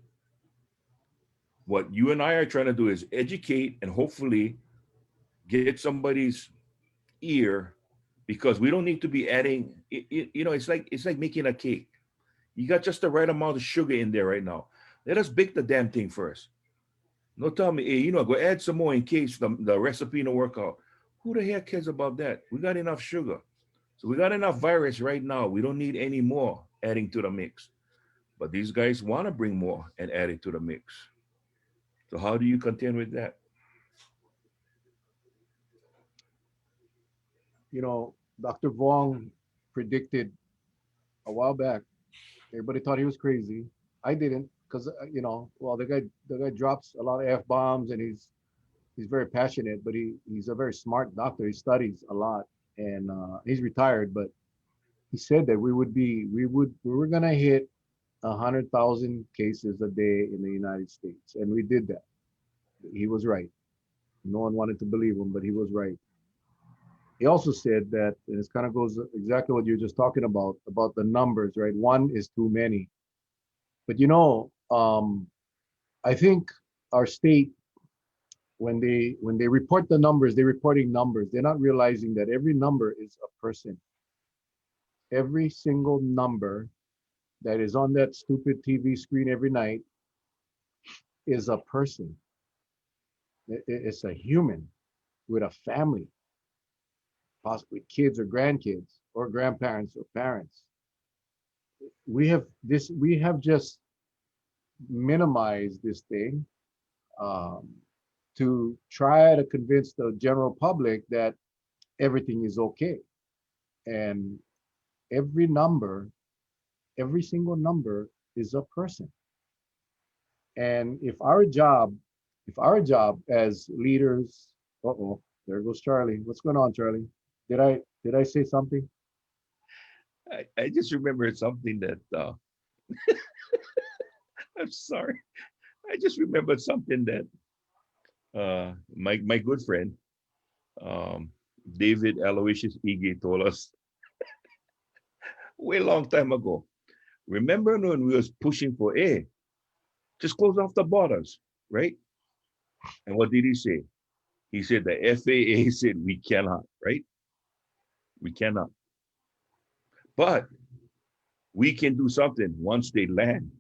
What you and I are trying to do is educate and hopefully get somebody's ear, because we don't need to be adding, it's like making a cake. You got just the right amount of sugar in there right now. Let us bake the damn thing first. No tell me, hey, go add some more in case the recipe don't work out. Who the heck cares about that? We got enough sugar. So we got enough virus right now. We don't need any more adding to the mix. But these guys want to bring more and add it to the mix. So how do you contend with that? Dr. Vuong predicted a while back. Everybody thought he was crazy. I didn't, because the guy drops a lot of f-bombs and he's very passionate, but he's a very smart doctor. He studies a lot, and he's retired. But he said that we were gonna hit 100,000 cases a day in the United States, and we did that. He was right. No one wanted to believe him, but he was right. He also said that, and it kind of goes exactly what you're just talking about the numbers, right? One is too many. But I think our state, when they report the numbers, they're reporting numbers. They're not realizing that every number is a person. Every single number that is on that stupid TV screen every night is a person. It's a human with a family, possibly kids or grandkids or grandparents or parents. We have just minimized this thing to try to convince the general public that everything is okay. And every single number is a person. And if our job as leaders, there goes Charlie. What's going on, Charlie? Did I say something? I just remembered something that I'm sorry. I just remembered something that my good friend David Aloysius Ige told us way long time ago. Remember when we was pushing for just close off the borders, right? And what did he say? He said the FAA said we cannot, right? We cannot. But we can do something once they land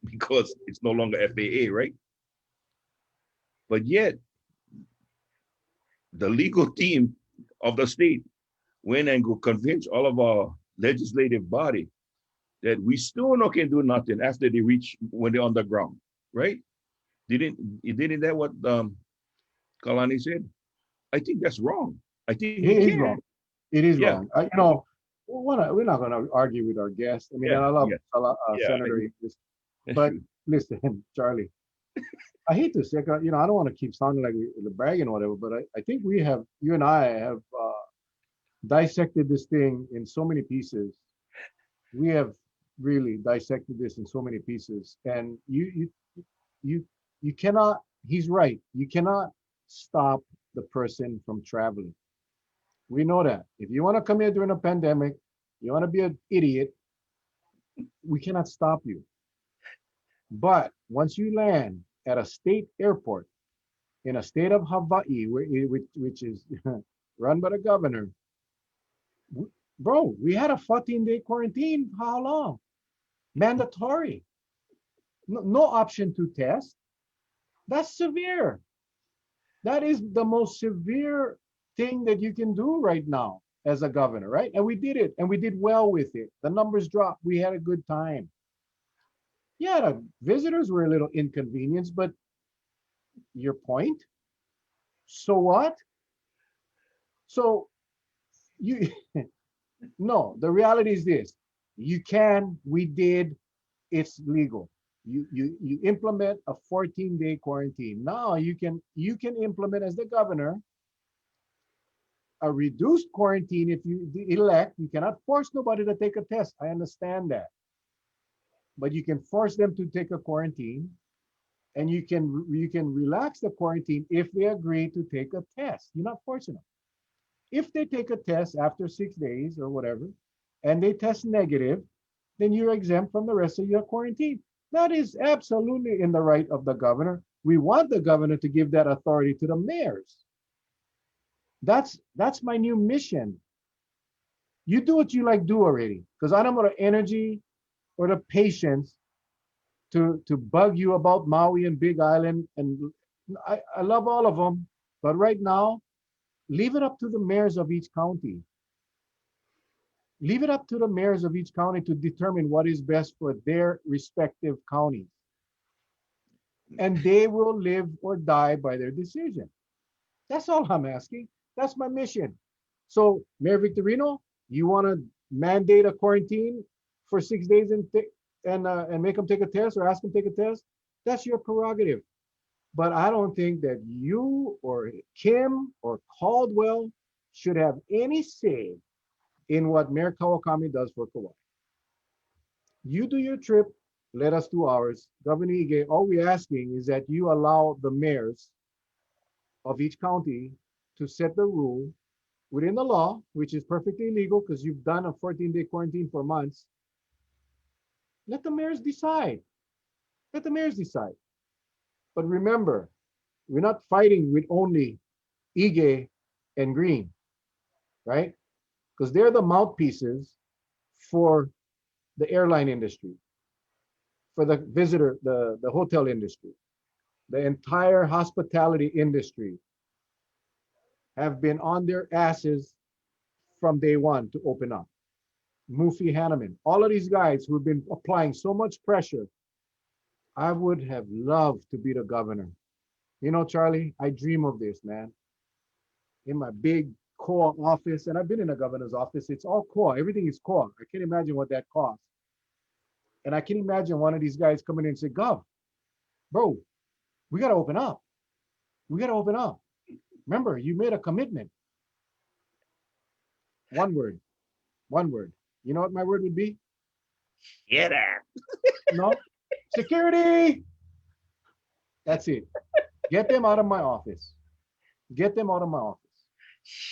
because it's no longer FAA, right? But yet, the legal team of the state went and go convince all of our legislative body that we still not can do nothing after they reach when they're on the ground, right? Didn't that what Kalani said? I think that's wrong. I think we It is can. wrong. It is Yeah, wrong. We're not going to argue with our guests. I mean, and yeah, I love yeah, yeah. Senator Inglis, That's but true. listen, Charlie, I hate to say, I don't want to keep sounding like we're bragging or whatever, but I think you and I have dissected this thing in so many pieces. We have really dissected this in so many pieces, and you, you cannot. He's right. You cannot stop the person from traveling. We know that. If you want to come here during a pandemic, you want to be an idiot, we cannot stop you. But once you land at a state airport in a state of Hawaii, which is run by the governor, bro, we had a 14-day quarantine. How long? Mandatory. No, no option to test. That's severe. That is the most severe thing that you can do right now as a governor, right? And we did it, and we did well with it. The numbers dropped. We had a good time. Yeah, the visitors were a little inconvenienced, but your point? So what? So you no, the reality is this. You can, we did, it's legal. You implement a 14-day quarantine. Now you can implement as the governor a reduced quarantine if you elect. You cannot force nobody to take a test. I understand that. But you can force them to take a quarantine, and you can relax the quarantine if they agree to take a test. You're not forcing them. If they take a test after 6 days or whatever, and they test negative, then you're exempt from the rest of your quarantine. That is absolutely in the right of the governor. We want the governor to give that authority to the mayors. That's my new mission. You do what you like do already, because I don't have the energy or the patience to bug you about Maui and Big Island. And I love all of them, but right now, leave it up to the mayors of each county. Leave it up to the mayors of each county to determine what is best for their respective counties. And they will live or die by their decision. That's all I'm asking. That's my mission. So, Mayor Victorino, you want to mandate a quarantine for 6 days and make them take a test or ask them to take a test? That's your prerogative. But I don't think that you or Kim or Caldwell should have any say in what Mayor Kawakami does for Kauai. You do your trip, let us do ours. Governor Ige, all we're asking is that you allow the mayors of each county to set the rule within the law, which is perfectly legal because you've done a 14-day quarantine for months. Let the mayors decide. Let the mayors decide. But remember, we're not fighting with only Ige and Green, right? Because they're the mouthpieces for the airline industry, for the visitor, the hotel industry, the entire hospitality industry have been on their asses from day one to open up. Mufi Hanneman, all of these guys who've been applying so much pressure. I would have loved to be the governor. You know, Charlie, I dream of this, man. In my big core office, and I've been in a governor's office, it's all core. Everything is core. I can't imagine what that costs. And I can imagine one of these guys coming in and say, Gov, bro, we got to open up. We got to open up. Remember, you made a commitment. One word, one word. You know what my word would be? Get out. No? Security. That's it. Get them out of my office. Get them out of my office.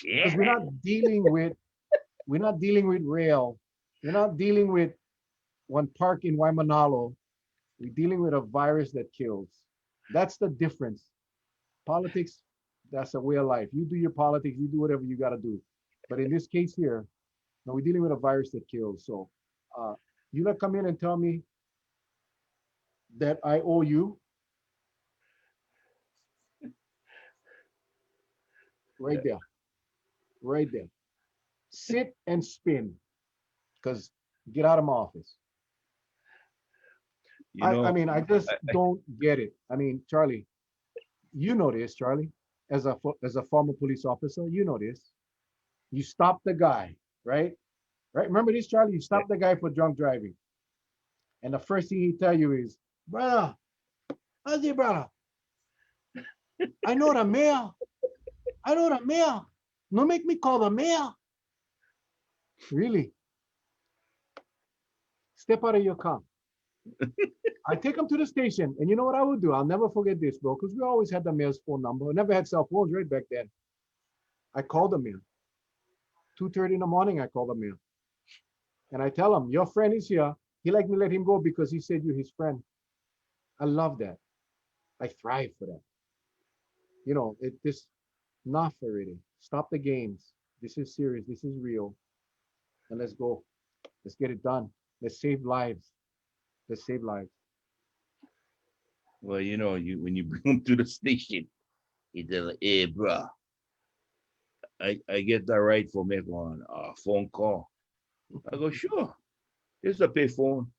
Because Shit. we're not dealing with rail. We're not dealing with one park in Waimanalo. We're dealing with a virus that kills. That's the difference. Politics, that's a way of life. You do your politics, you do whatever you got to do. But in this case here, no, we're dealing with a virus that kills. So uh, you let come in and tell me that I owe you. right there, right there. Sit and spin, because get out of my office. You I know, mean, I just I, don't get it. I mean, Charlie, you know this, Charlie, as a former police officer, you know this. You stop the guy, right? Right? Remember this, Charlie? You yeah, stop the guy for drunk driving, and the first thing he tell you is, "Brother, how's it, brother? I know the mayor. I know the mayor. No make me call the mayor." Really? Step out of your car. I take him to the station, and you know what I would do? I'll never forget this, bro, because we always had the mayor's phone number. Never had cell phones right back then. I called the mayor. 2:30 in the morning, I called the mayor. And I tell him, your friend is here. He let me let him go because he said you're his friend. I love that. I thrive for that. You know, this enough already. Stop the games. This is serious. This is real. And let's go. Let's get it done. Let's save lives. Let's save lives. well, you know, you when you bring them to the station, he tell, hey, bruh, I get that right for make one phone call. I go, sure. Here's a pay phone.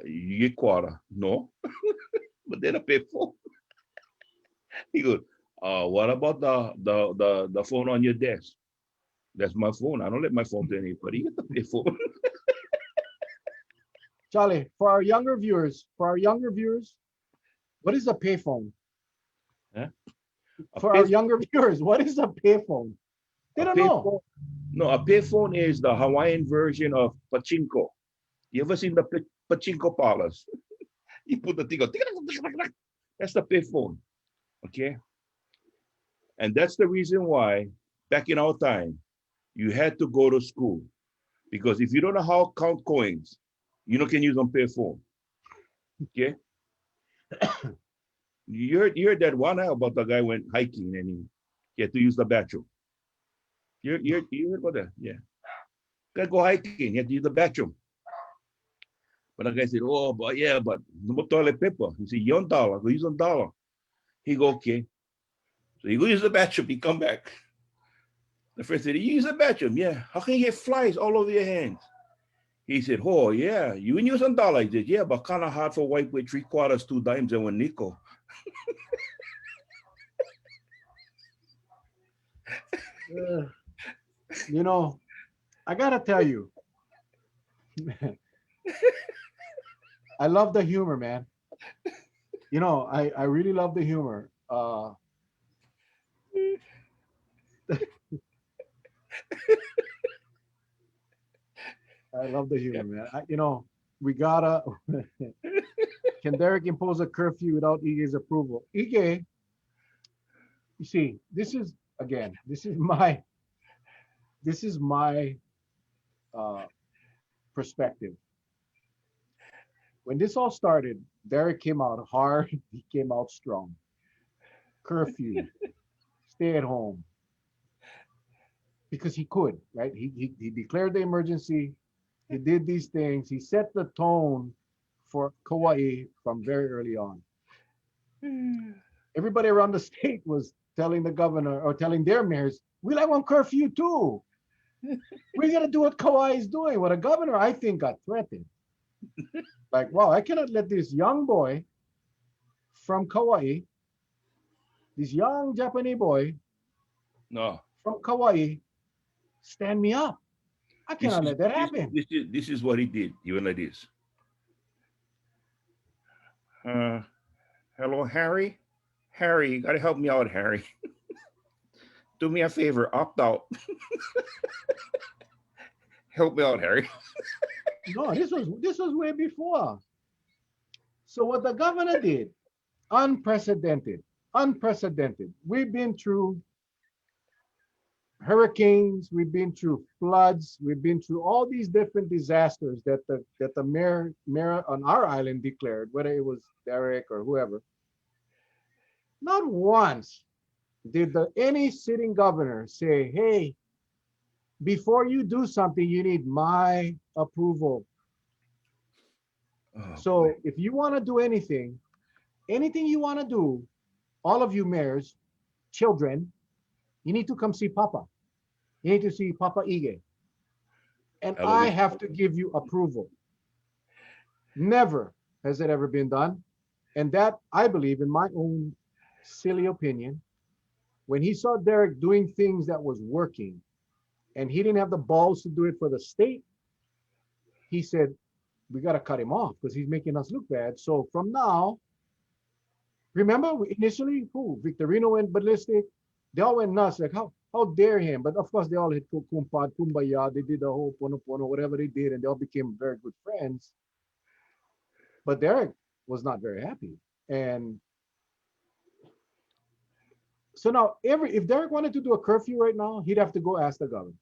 You get quarter. No, but then a pay phone. He goes, what about the phone on your desk? That's my phone. I don't let my phone to anybody. You get the pay phone. Charlie, for our younger viewers, what is a payphone? Huh? A For pay our younger viewers, what is a payphone? They a don't pay know. phone. No, a pay phone is the Hawaiian version of pachinko. You ever seen the pachinko parlors? You put the thing on. That's the pay phone. Okay. And that's the reason why back in our time, you had to go to school. Because if you don't know how to count coins, you know can use on pay phone. Okay. You heard that one about the guy went hiking and he had to use the bathroom. You heard about that? Yeah. Guy go hiking, he had to use the bathroom. But the guy said, oh, but yeah, but no more toilet paper. He said, $1, go use $1. He go, okay. So he go use the bathroom, he come back. The friend said, you use the bathroom? Yeah. How can you get flies all over your hands? He said, oh, yeah, you use $1. He said, yeah, but kind of hard for wipe with 3/4, 2 dimes, and 1 nickel. Uh, you know, I gotta tell you, I love the humor, man. You know, I really love the humor. I love the Yeah. humor, man. You know, we gotta. Can Derek impose a curfew without Ige's approval? Ige, you see, this is again, this is my uh, perspective. When this all started, Derek came out hard. He came out strong. Curfew, stay at home, because he could, right? He declared the emergency. He did these things. He set the tone for Kauai from very early on. Everybody around the state was telling the governor or telling their mayors, we like one curfew too. We're gonna do what Kauai is doing. What a governor, I think, got threatened. Like, wow, I cannot let this young boy from Kauai, this young Japanese boy No, from Kauai, stand me up. I this cannot is let that this happen. this is this is what he did. He went like this. Uh, hello, Harry. Harry, you gotta help me out, Harry. Do me a favor, opt out. Help me out, Harry. No, this was way before. So what the governor did, unprecedented, unprecedented. We've been through hurricanes, we've been through floods, we've been through all these different disasters that the mayor on our island declared, whether it was Derek or whoever. Not once did any sitting governor say, "Hey, before you do something, you need my approval." Oh boy. So if you want to do anything you want to do, all of you mayors, children, You need to come see Papa. You need to see Papa Ige. And I Hallelujah. have to give you approval. Never has it ever been done. And that, I believe, in my own silly opinion, when he saw Derek doing things that was working and he didn't have the balls to do it for the state, he said, we got to cut him off because he's making us look bad. So from now, remember initially, who Victorino went ballistic. They all went nuts, like how dare him? But of course, they all hit kumpad, kumbaya. They did the whole pono pono, whatever they did, and they all became very good friends. But Derek was not very happy, and so now if Derek wanted to do a curfew right now, he'd have to go ask the governor.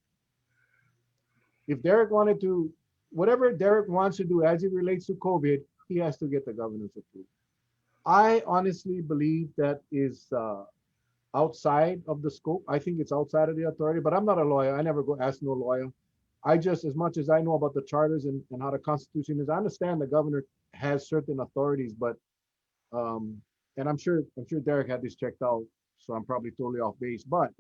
If Derek wanted to, whatever Derek wants to do as it relates to COVID, he has to get the governor's approval. I honestly believe that is outside of the scope. I think it's outside of the authority, but I'm not a lawyer. I never go ask no lawyer. I just, as much as I know about the charters and how the Constitution is, I understand the governor has certain authorities, but and I'm sure Derek had this checked out, so I'm probably totally off base. But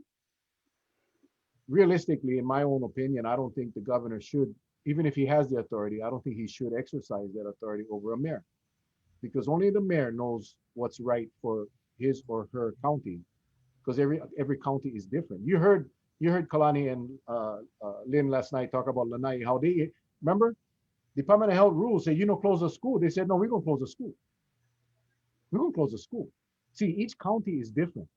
realistically, in my own opinion, I don't think the governor should, even if he has the authority, I don't think he should exercise that authority over a mayor, because only the mayor knows what's right for his or her county, because every county is different. You heard Kalani and Lynn last night talk about Lanai, how they remember Department of Health rules say close the school. They said no, we're gonna close the school. We're gonna close the school. See, each county is different,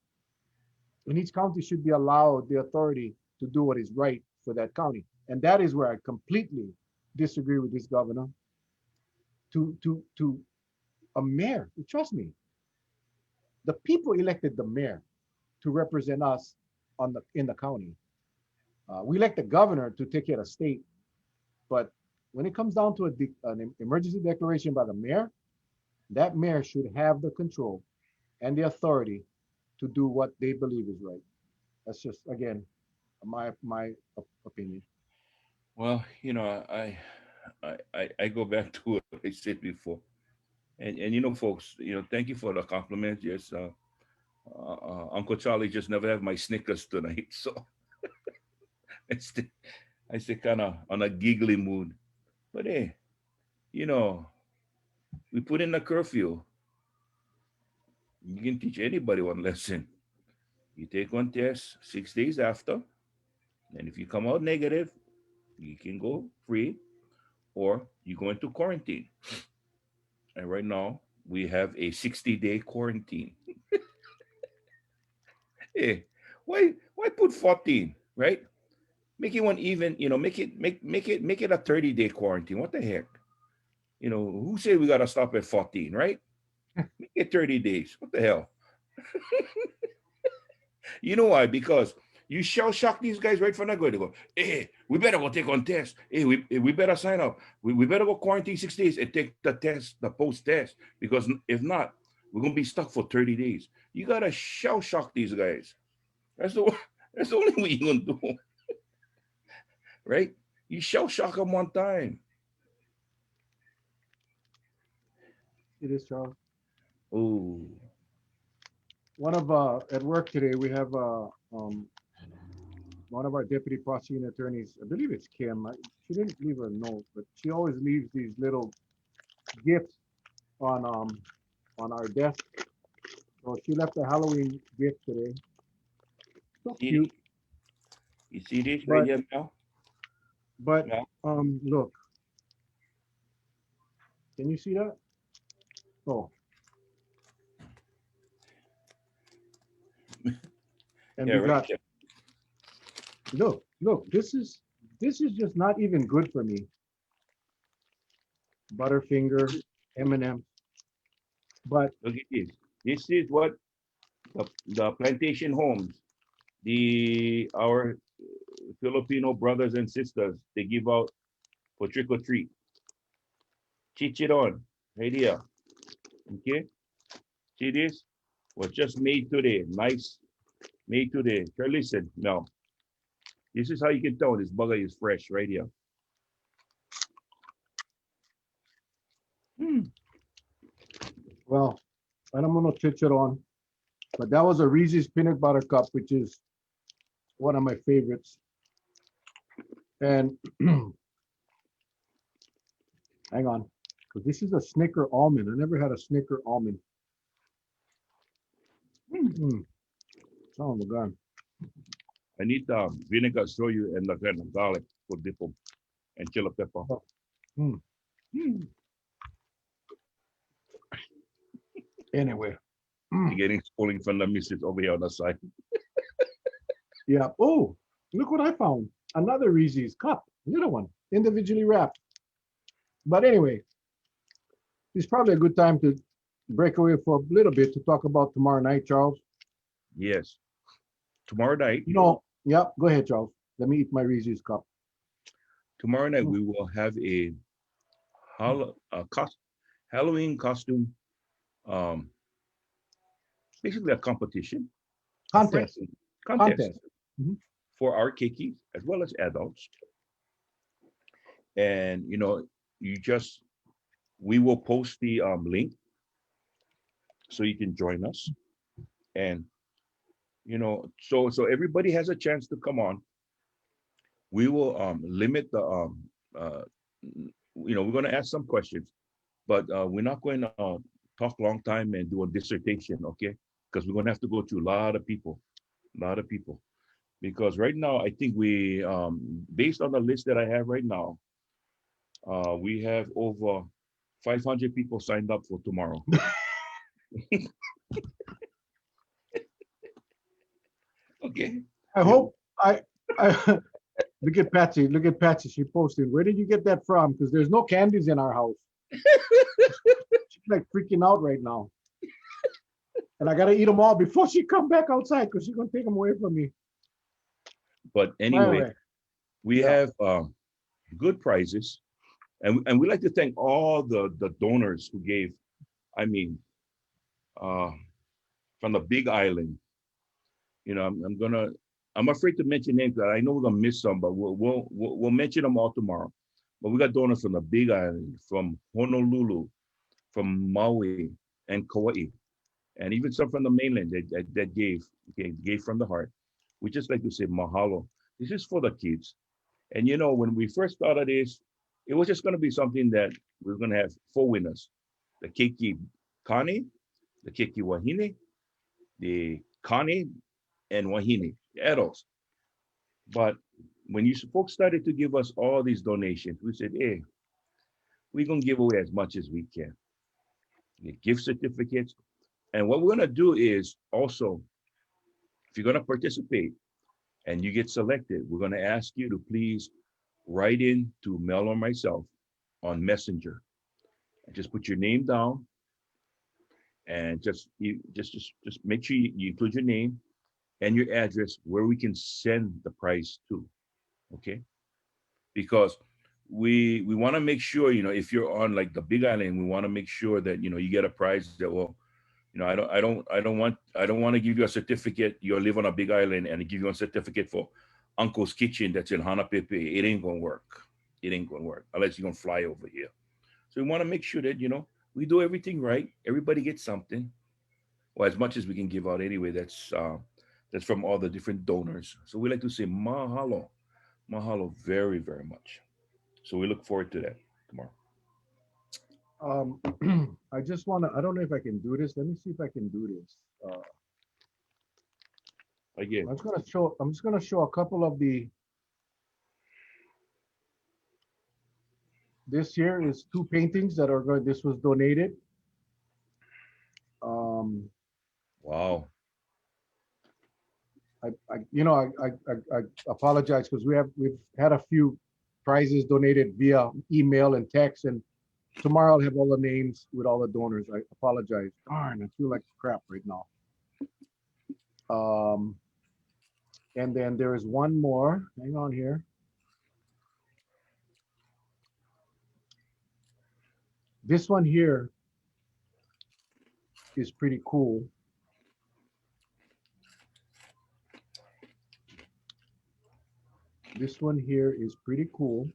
and each county should be allowed the authority to do what is right for that county. And that is where I completely disagree with this governor. To a mayor, trust me, the people elected the mayor to represent us in the county. We elect the governor to take care of the state, but when it comes down to an emergency declaration by the mayor, that mayor should have the control and the authority to do what they believe is right. That's just, again, my opinion. Well, I go back to what I said before, and folks, thank you for the compliment. Yes, Uncle Charlie just never have my Snickers tonight, so I stay, I stay kind of on a giggly mood. But hey, you know, we put in a curfew. You can teach anybody one lesson. You take one test 6 days after, and if you come out negative, you can go free or you go into quarantine. And right now, we have a 60-day quarantine. Hey, why put 14, right? Make it one even, make it a 30-day quarantine. What the heck? Who said we gotta stop at 14, right? Make it 30 days. What the hell? You know why? Because you shell shock these guys right from the go. They go, hey, we better go take on test. Hey, we better sign up. We better go quarantine 6 days and take the test, the post test. Because if not, we're gonna be stuck for 30 days. You gotta shell shock these guys. That's the that's the only way you're gonna do, right? You shell shock them one time. It is, Charles. Oh, One of at work today, we have one of our deputy prosecuting attorneys. I believe it's Kim. She didn't leave a note, but she always leaves these little gifts on our desk. So she left a Halloween gift today. So see, cute. you see this right But here now? but Now, look, can you see that? Oh, and yeah, we right got there. look. This is just not even good for me. Butterfinger, M&M. But Look at this. This is what the plantation homes, the our Filipino brothers and sisters, they give out for trick or treat. Chichiron, right here. Okay, see this? Was just made today. Nice, made today. Try listen now. This is how you can tell this bugger is fresh right here. Hmm. well, and I'm gonna touch it on. But that was a Reese's peanut butter cup, which is one of my favorites. And hang on, because this is a Snicker almond. I never had a Snicker almond. Mm. Oh my God. I need vinegar, soy, and like kind of garlic for dip 'em, and chili pepper. Mm. Mm. Anyway. You're getting spoiling from the missus over here on the side. Yeah. Oh, look what I found. Another Reese's cup, little one, individually wrapped. But anyway, it's probably a good time to break away for a little bit to talk about tomorrow night, Charles. Yes. Tomorrow night, Yeah, go ahead, Charles. Let me eat my Reese's cup. we will have a, Halloween costume, um, basically a competition, a Contest. friendly contest Contest. Mhm. for our kikis as well as adults. And we will post the link so you can join us. And so everybody has a chance to come on. We will limit the we're going to ask some questions, but we're not going to talk long time and do a dissertation, okay? Because we're going to have to go through a lot of people. Because right now, I think we, based on the list that I have right now, we have over 500 people signed up for tomorrow. Okay. I hope I look at Patsy. Look at Patsy. She posted. Where did you get that from? Because there's no candies in our house. She's like freaking out right now. And I gotta eat them all before she come back outside because she's gonna take them away from me. But anyway, we have good prizes, and we like to thank all the donors who gave. I mean, from the Big Island. I'm afraid to mention names because I know we're gonna miss some, but we'll mention them all tomorrow. But we got donors from the Big Island, from Honolulu, from Maui and Kauai, and even some from the mainland that gave from the heart. We just like to say mahalo. This is for the kids. And when we first started this, it was just gonna be something that we are gonna have four winners: the Keiki Kani, the Keiki Wahine, the Kani, and Wahine, the adults. But when you folks started to give us all these donations, we said, hey, we're gonna give away as much as we can. The gift certificates. And what we're gonna do is also, if you're gonna participate and you get selected, we're gonna ask you to please write in to Mel or myself on Messenger. And just put your name down and just make sure you include your name and your address where we can send the prize to. Okay, because we want to make sure, if you're on like the Big Island, we want to make sure that you get a prize that will, I don't want to give you a certificate. You live on a Big Island and give you a certificate for Uncle's Kitchen that's in Hanapepe. It ain't gonna work. It ain't gonna work unless you're gonna fly over here. So we want to make sure that we do everything right. Everybody gets something, or as much as we can give out anyway. That's from all the different donors. So we like to say mahalo, mahalo very, very much. So we look forward to that tomorrow. I just want to. I don't know if I can do this. Let me see if I can do this. Again, I'm just gonna show a couple of the. This here is two paintings that are going. This was donated. wow. I apologize because we've had a few prizes donated via email and text, and tomorrow I'll have all the names with all the donors. I apologize. Darn, I feel like crap right now. And then there is one more. Hang on here. This one here is pretty cool. This one here is pretty cool.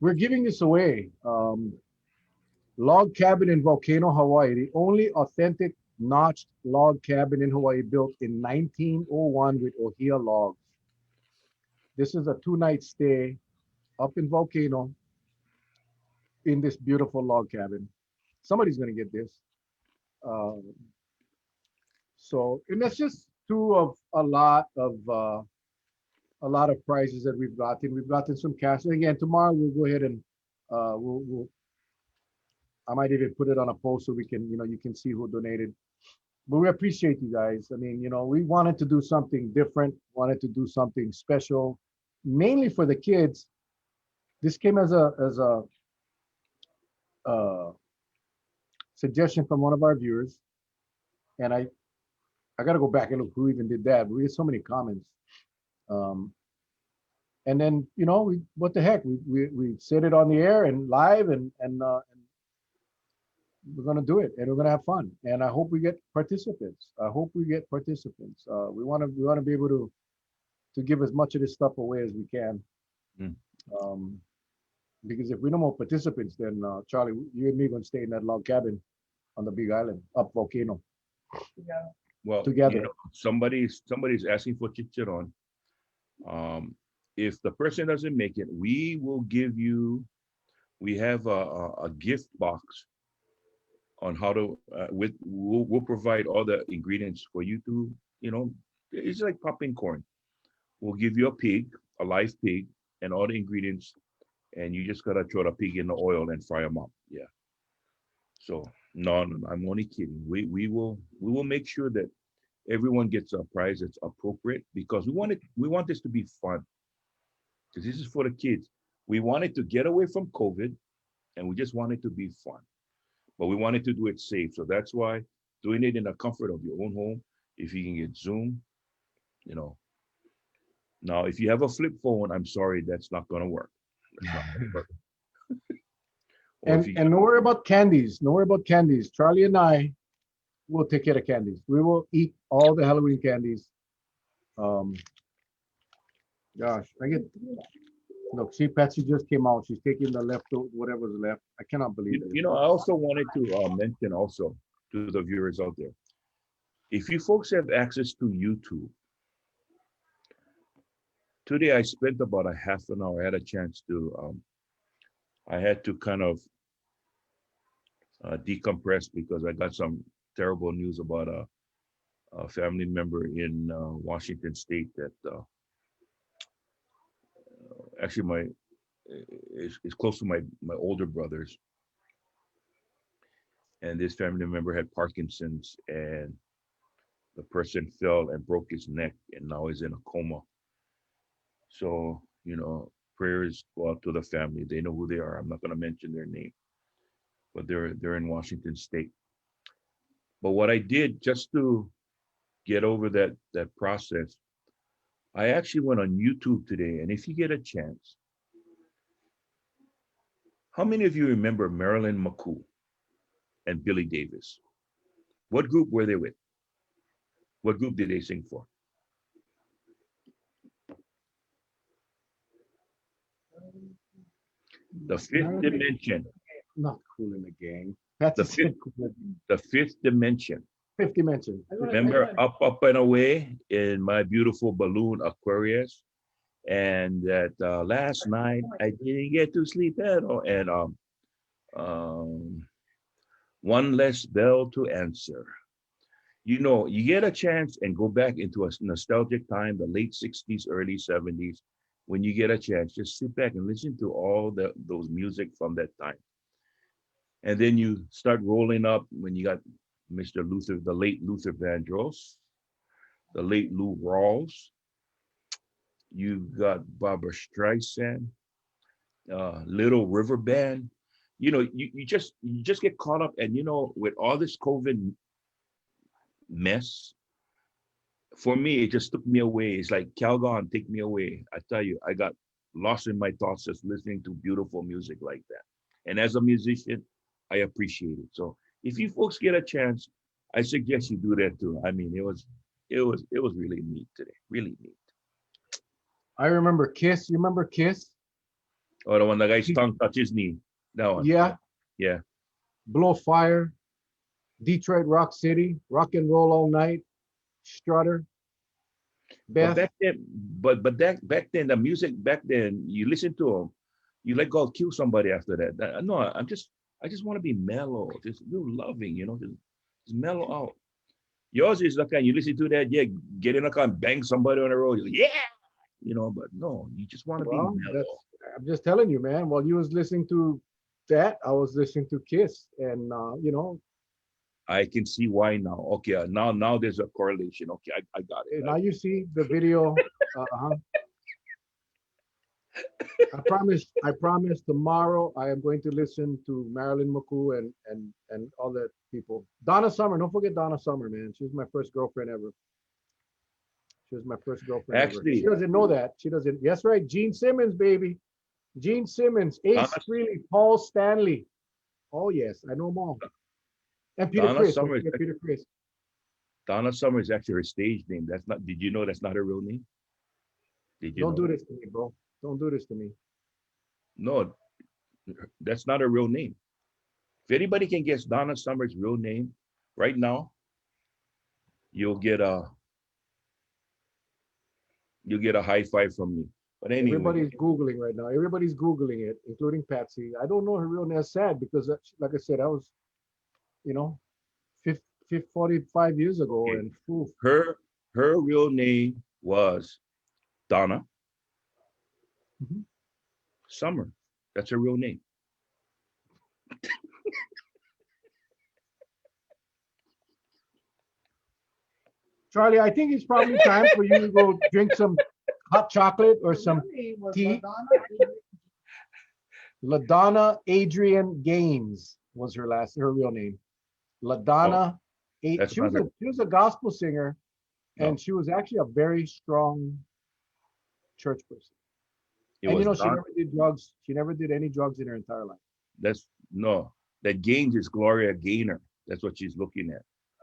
We're giving this away. Log cabin in Volcano, Hawaii, the only authentic notched log cabin in Hawaii built in 1901 with Ohia logs. This is a 2-night stay up in Volcano in this beautiful log cabin. Somebody's going to get this. Uh, and that's just two of a lot of prizes that we've gotten. We've gotten some cash. And again, tomorrow we'll go ahead and we'll I might even put it on a post so we can, you can see who donated. But we appreciate you guys. I mean, we wanted to do something different, wanted to do something special, mainly for the kids. This came as a suggestion from one of our viewers, and I got to go back and look who even did that. We had so many comments, and then what the heck, we said it on the air and live, and we're gonna do it, and we're gonna have fun. And I hope we get participants. We want to be able to give as much of this stuff away as we can. Mm. Because if we no more participants, then Charlie, you and me gonna stay in that log cabin on the Big Island, up Volcano. Well, Together. somebody's asking for Chicharon. If the person doesn't make it, we will give you. We have a gift box on how to we'll provide all the ingredients for you to, it's like popping corn. We'll give you a pig, a live pig, and all the ingredients, and you just gotta throw the pig in the oil and fry them up. Yeah. So no, I'm only kidding. We will make sure that everyone gets a prize that's appropriate, because we want this to be fun. Because this is for the kids. We wanted to get away from COVID, and we just want it to be fun. But we wanted to do it safe. So that's why doing it in the comfort of your own home, if you can get Zoom, Now, if you have a flip phone, I'm sorry, that's not going to work. That's not gonna work. And don't worry about candies. Don't worry about candies. Charlie and I will take care of candies. We will eat all the Halloween candies. Gosh, look, see, Patsy just came out. She's taking the whatever's left. I cannot believe it. I also wanted to mention also to the viewers out there, if you folks have access to YouTube, today I spent about a half an hour. I had a chance to, I had to kind of decompress because I got some terrible news about a family member in Washington State that actually is close to my older brothers. And this family member had Parkinson's, and the person fell and broke his neck, and now he's in a coma. So, prayers go out to the family. They know who they are. I'm not going to mention their name, but they're in Washington State. But what I did just to get over that process, I actually went on YouTube today, and if you get a chance, how many of you remember Marilyn McCoo and Billy Davis? What group were they with? What group did they sing for? The Fifth Dimension. Not Kool in the Gang. The Fifth Dimension. Fifth Dimension. Remember Up and Away in My Beautiful Balloon Aquarius, and that last night I didn't get to sleep at all, and One Less Bell to Answer. You get a chance and go back into a nostalgic time, the late 60s, early 70s. When you get a chance, just sit back and listen to all those music from that time. And then you start rolling up when you got Mr. Luther, the late Luther Vandross, the late Lou Rawls. You've got Barbara Streisand, Little River Band. You just get caught up, and with all this COVID mess, for me, it just took me away. It's like, Calgon, take me away. I tell you, I got lost in my thoughts just listening to beautiful music like that. And as a musician, I appreciate it. So if you folks get a chance, I suggest you do that too. I mean, it was really neat today, really neat. I remember Kiss. You remember Kiss? Oh, the one the guy's tongue touches knee. That one. Yeah. Yeah. Blow Fire. Detroit Rock City, Rock and Roll All Night, Strutter, But Beth. back then, but that back then, the music back then, you listen to them, you let go kill somebody after that. No, I just want to be mellow, just real loving, just mellow out. Yours is like you listen to that, yeah, get in a car and bang somebody on the road, yeah, but no, you just want to be Well, mellow. I'm just telling you, man. While you was listening to that, I was listening to Kiss, and I can see why now. Okay, now there's a correlation. Okay, I got it. now you see the video. I promise tomorrow I am going to listen to Marilyn McCoo and all that people. Donna Summer, don't forget Donna Summer, man. She was my first girlfriend ever. She was my first girlfriend ever. She Actually, doesn't know that. She doesn't. Yes, right. Gene Simmons, baby. Gene Simmons, Ace Donna Frehley, Paul Stanley. Oh yes, I know them all. And Peter Donna Chris. Don't Summers forget Peter Chris. Donna Summer is actually her stage name. That's not. Did you know that's not her real name? Did you Don't know do that? this to me, bro. Don't do this to me. No, that's not her real name. If anybody can guess Donna Summer's real name right now, you'll get a you'll get a high five from me. But anyway, Everybody's Googling right now. Everybody's Googling it, including Patsy. I don't know her real name. That's sad because, like I said, I was, you know, 50, 45 years ago. okay, And oof, her her real name was Donna mhm. Summer. That's her real name. Charlie, I think it's probably time for you to go drink some hot chocolate or some tea. LaDonna Adrian Gaines was her real name. Oh, LaDonna, that's she not was her. a gospel singer, and No, she was actually a very strong church person. it And was she Don. never did drugs. She never did any drugs in her entire life. That's no. That Gaines is Gloria Gaynor. That's what she's looking at.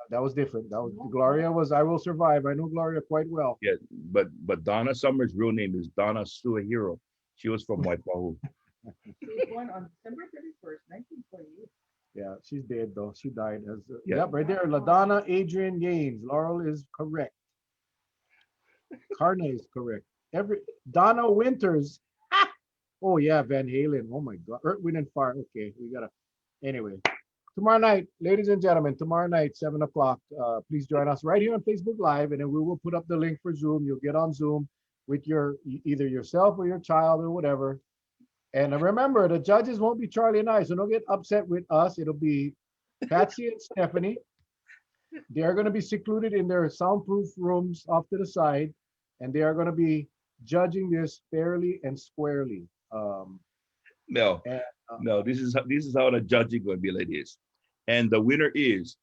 That was different. That was Gloria was I Will Survive. I know Gloria quite well. Yeah, but Donna Summer's real name is Donna Suahiro. She was from Waipahu. She was born on December 31st, 1928. Yeah, she's dead though. She died as Yeah. yep, right there. LaDonna Adrian Gaines. Laurel is correct. Karna is correct. Every Donna Winters. Oh yeah, Van Halen. Oh my God. Earth, Wind and Fire. Okay, we gotta. Anyway, tomorrow night, ladies and gentlemen, tomorrow night, 7 o'clock. Please join us right here on Facebook Live, and then we will put up the link for Zoom. You'll get on Zoom with either yourself or your child or whatever. And remember, the judges won't be Charlie and I, so don't get upset with us. It'll be Patsy and Stephanie. They are going to be secluded in their soundproof rooms off to the side, and they are going to be judging this fairly and squarely. No, And, no. This is how the judging going to be like this, and the winner is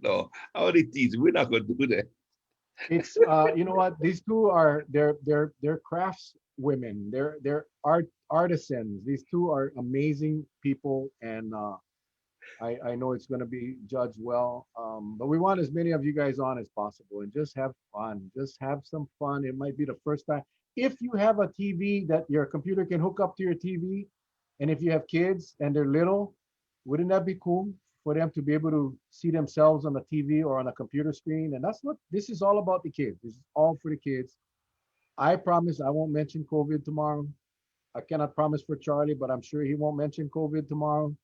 no. How they tease? We're not going to do that. it's you know what? These two are they're crafts women. They're artisans. These two are amazing people, and I know it's going to be judged well. But we want as many of you guys on as possible and just have fun. Just have some fun. It might be the first time. If you have a TV that your computer can hook up to your TV, and if you have kids and they're little, wouldn't that be cool for them to be able to see themselves on a TV or on a computer screen? And that's what this is all about, the kids. This is all for the kids. I promise I won't mention COVID tomorrow. I cannot promise for Charlie, but I'm sure he won't mention COVID tomorrow.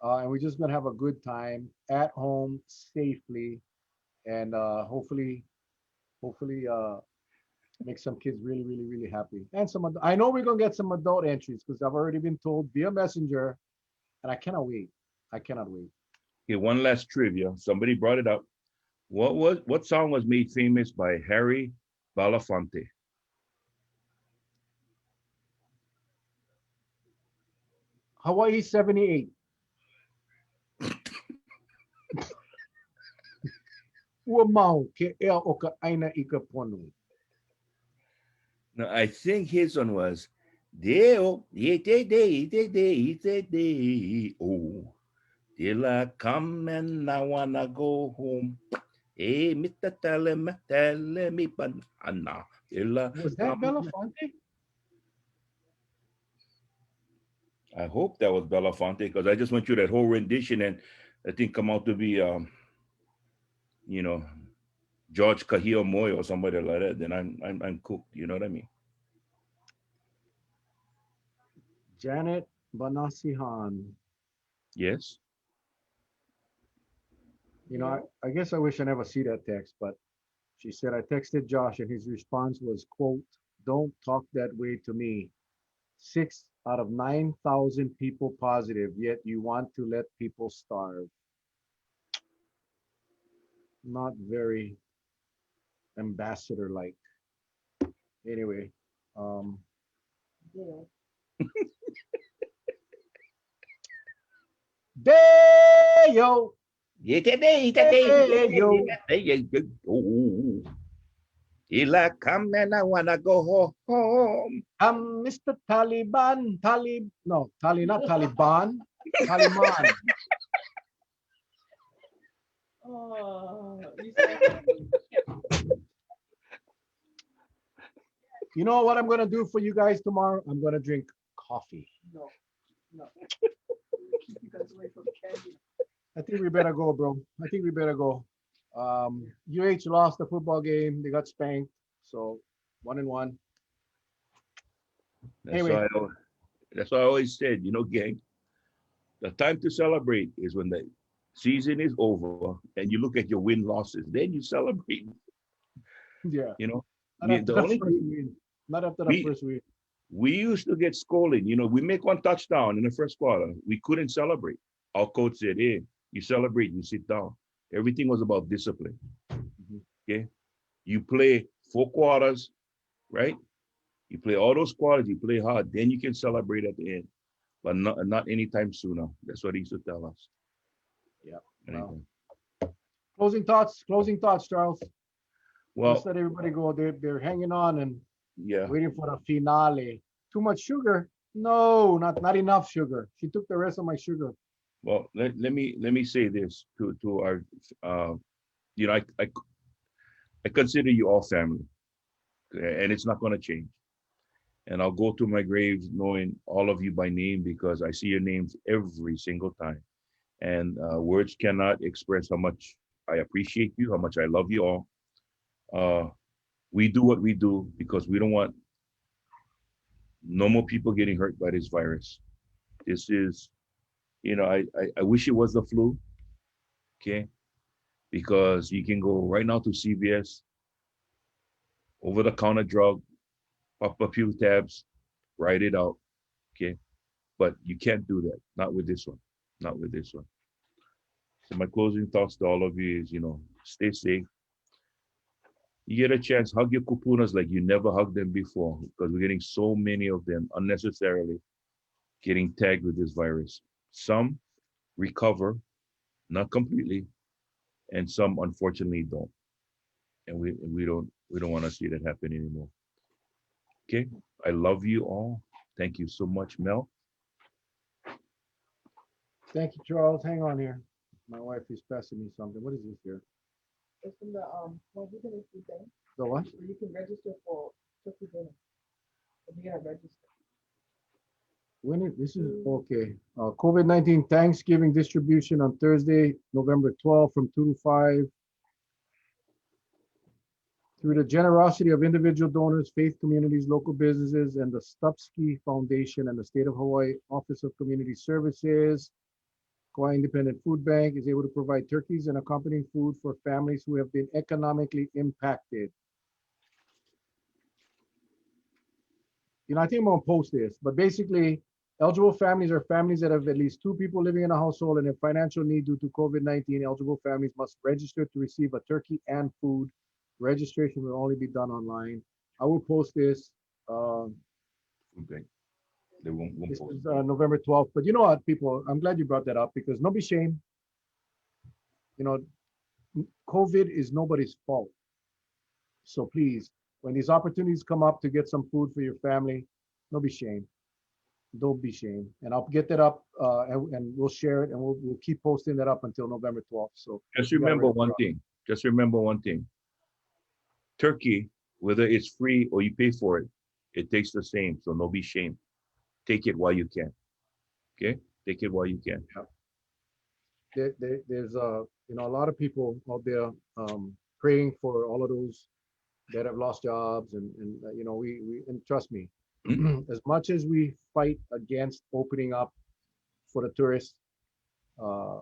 And we're just gonna have a good time at home safely, and hopefully make some kids really, really, really happy. And I know we're gonna get some adult entries because I've already been told via messenger, and I cannot wait. I cannot wait. Okay, one last trivia. Somebody brought it up. What song was made famous by Harry Belafonte? Hawaii 78. Uamau ke ea o ka aina i ka pono. No, I think his one was Deo, de, oh, till I come and I wanna go home. Hey, Mr. Tell me, banana, till I Was that come. Belafonte? I hope that was Belafonte because I just went through that whole rendition and I think come out to be you know, George Kahio Moy or somebody like that, then I'm cooked. You know what I mean? Janet Banasihan. Yes. You know, I guess I wish I never see that text, but she said I texted Josh and his response was, quote, "Don't talk that way to me. 6 out of 9,000 people positive, yet you want to let people starve." Not very ambassador like. Anyway, um, Yeah. Deo, Yeah, today, Deo. oh, Ila come and I wanna go home. Mr. Taliban, no, not Taliban, Taliban. Oh, you said You know what I'm gonna do for you guys tomorrow? I'm gonna drink coffee. no, no. Keep you guys away from candy. I think we better go, bro. I think we better go. UH lost the football game. They got spanked. So 1-1. That's Anyway, why that's why I always said, gang, the time to celebrate is when the season is over and you look at your win losses. Then you celebrate. yeah. You know, Not after the the only first thing win. Not after the we first win. we used to get scolded. We make one touchdown in the first quarter. We couldn't celebrate. Our coach said, "Hey, you celebrate, you sit down." Everything was about discipline. Mhm. Okay, you play 4 quarters, right? You play all those quarters, you play hard, then you can celebrate at the end, but not anytime sooner. That's what he used to tell us. Yeah. Well, Anytime. closing thoughts. Closing thoughts, Charles. Just Well, let everybody go. They're hanging on and yeah. waiting for the finale. Too much sugar? No, not enough sugar. She took the rest of my sugar. Well, let me say this to our, uh, I consider you all family, and it's not going to change. And I'll go to my grave knowing all of you by name because I see your names every single time. And words cannot express how much I appreciate you, how much I love you all. Uh, we do what we do because we don't want no more people getting hurt by this virus. This is, I wish it was the flu, okay? Because you can go right now to CVS, over the counter drug, pop a few tabs, write it out, okay? But you can't do that. Not with this one. Not with this one. So my closing thoughts to all of you is, stay safe. You get a chance, hug your kupunas like you never hugged them before because we're getting so many of them unnecessarily getting tagged with this virus. Some recover, not completely, and some unfortunately don't. And we don't want to see that happen anymore. Okay. I love you all. Thank you so much, Mel. Thank you, Charles. Hang on here. My wife is passing me something. What is this here? It's from the well, we're gonna do thing The what? where you can register for turkey dinner. But you gotta register. This is okay. COVID-19 Thanksgiving distribution on Thursday, November 12th from 2 to 5. Through the generosity of individual donors, faith communities, local businesses, and the Stupski Foundation and the State of Hawaii Office of Community Services, Kauai Independent Food Bank is able to provide turkeys and accompanying food for families who have been economically impacted. I think I'm gonna post this, but basically, eligible families are families that have at least 2 people living in a household and have financial need due to COVID-19. Eligible families must register to receive a turkey and food. Registration will only be done online. I will post this. Okay. They won't This post. is November 12th. But you know what, people, I'm glad you brought that up because no be shame. You know, COVID is nobody's fault. So please, when these opportunities come up to get some food for your family, no be shame. Don't be shame. And I'll get that up and we'll share it and we'll keep posting that up until November 12th. So Just you got to remember register one up. thing. Just remember one thing. Turkey, whether it's free or you pay for it, it tastes the same. So no be shame. Take it while you can. Okay, take it while you can. There's a lot of people out there praying for all of those that have lost jobs, and we and trust me, as much as we fight against opening up for the tourists, uh,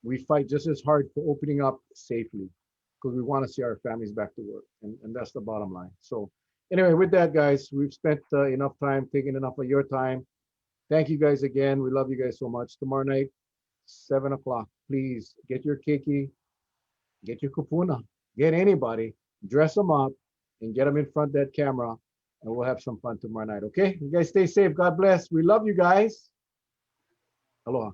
we fight just as hard for opening up safely because we want to see our families back to work, and that's the bottom line. So anyway, with that, guys, we've spent enough time, taking enough of your time. Thank you guys again. We love you guys so much. Tomorrow night, 7 o'clock. Please get your keiki, get your kupuna, get anybody, dress them up, and get them in front of that camera, and we'll have some fun tomorrow night. Okay? You guys stay safe. God bless. We love you guys. Aloha.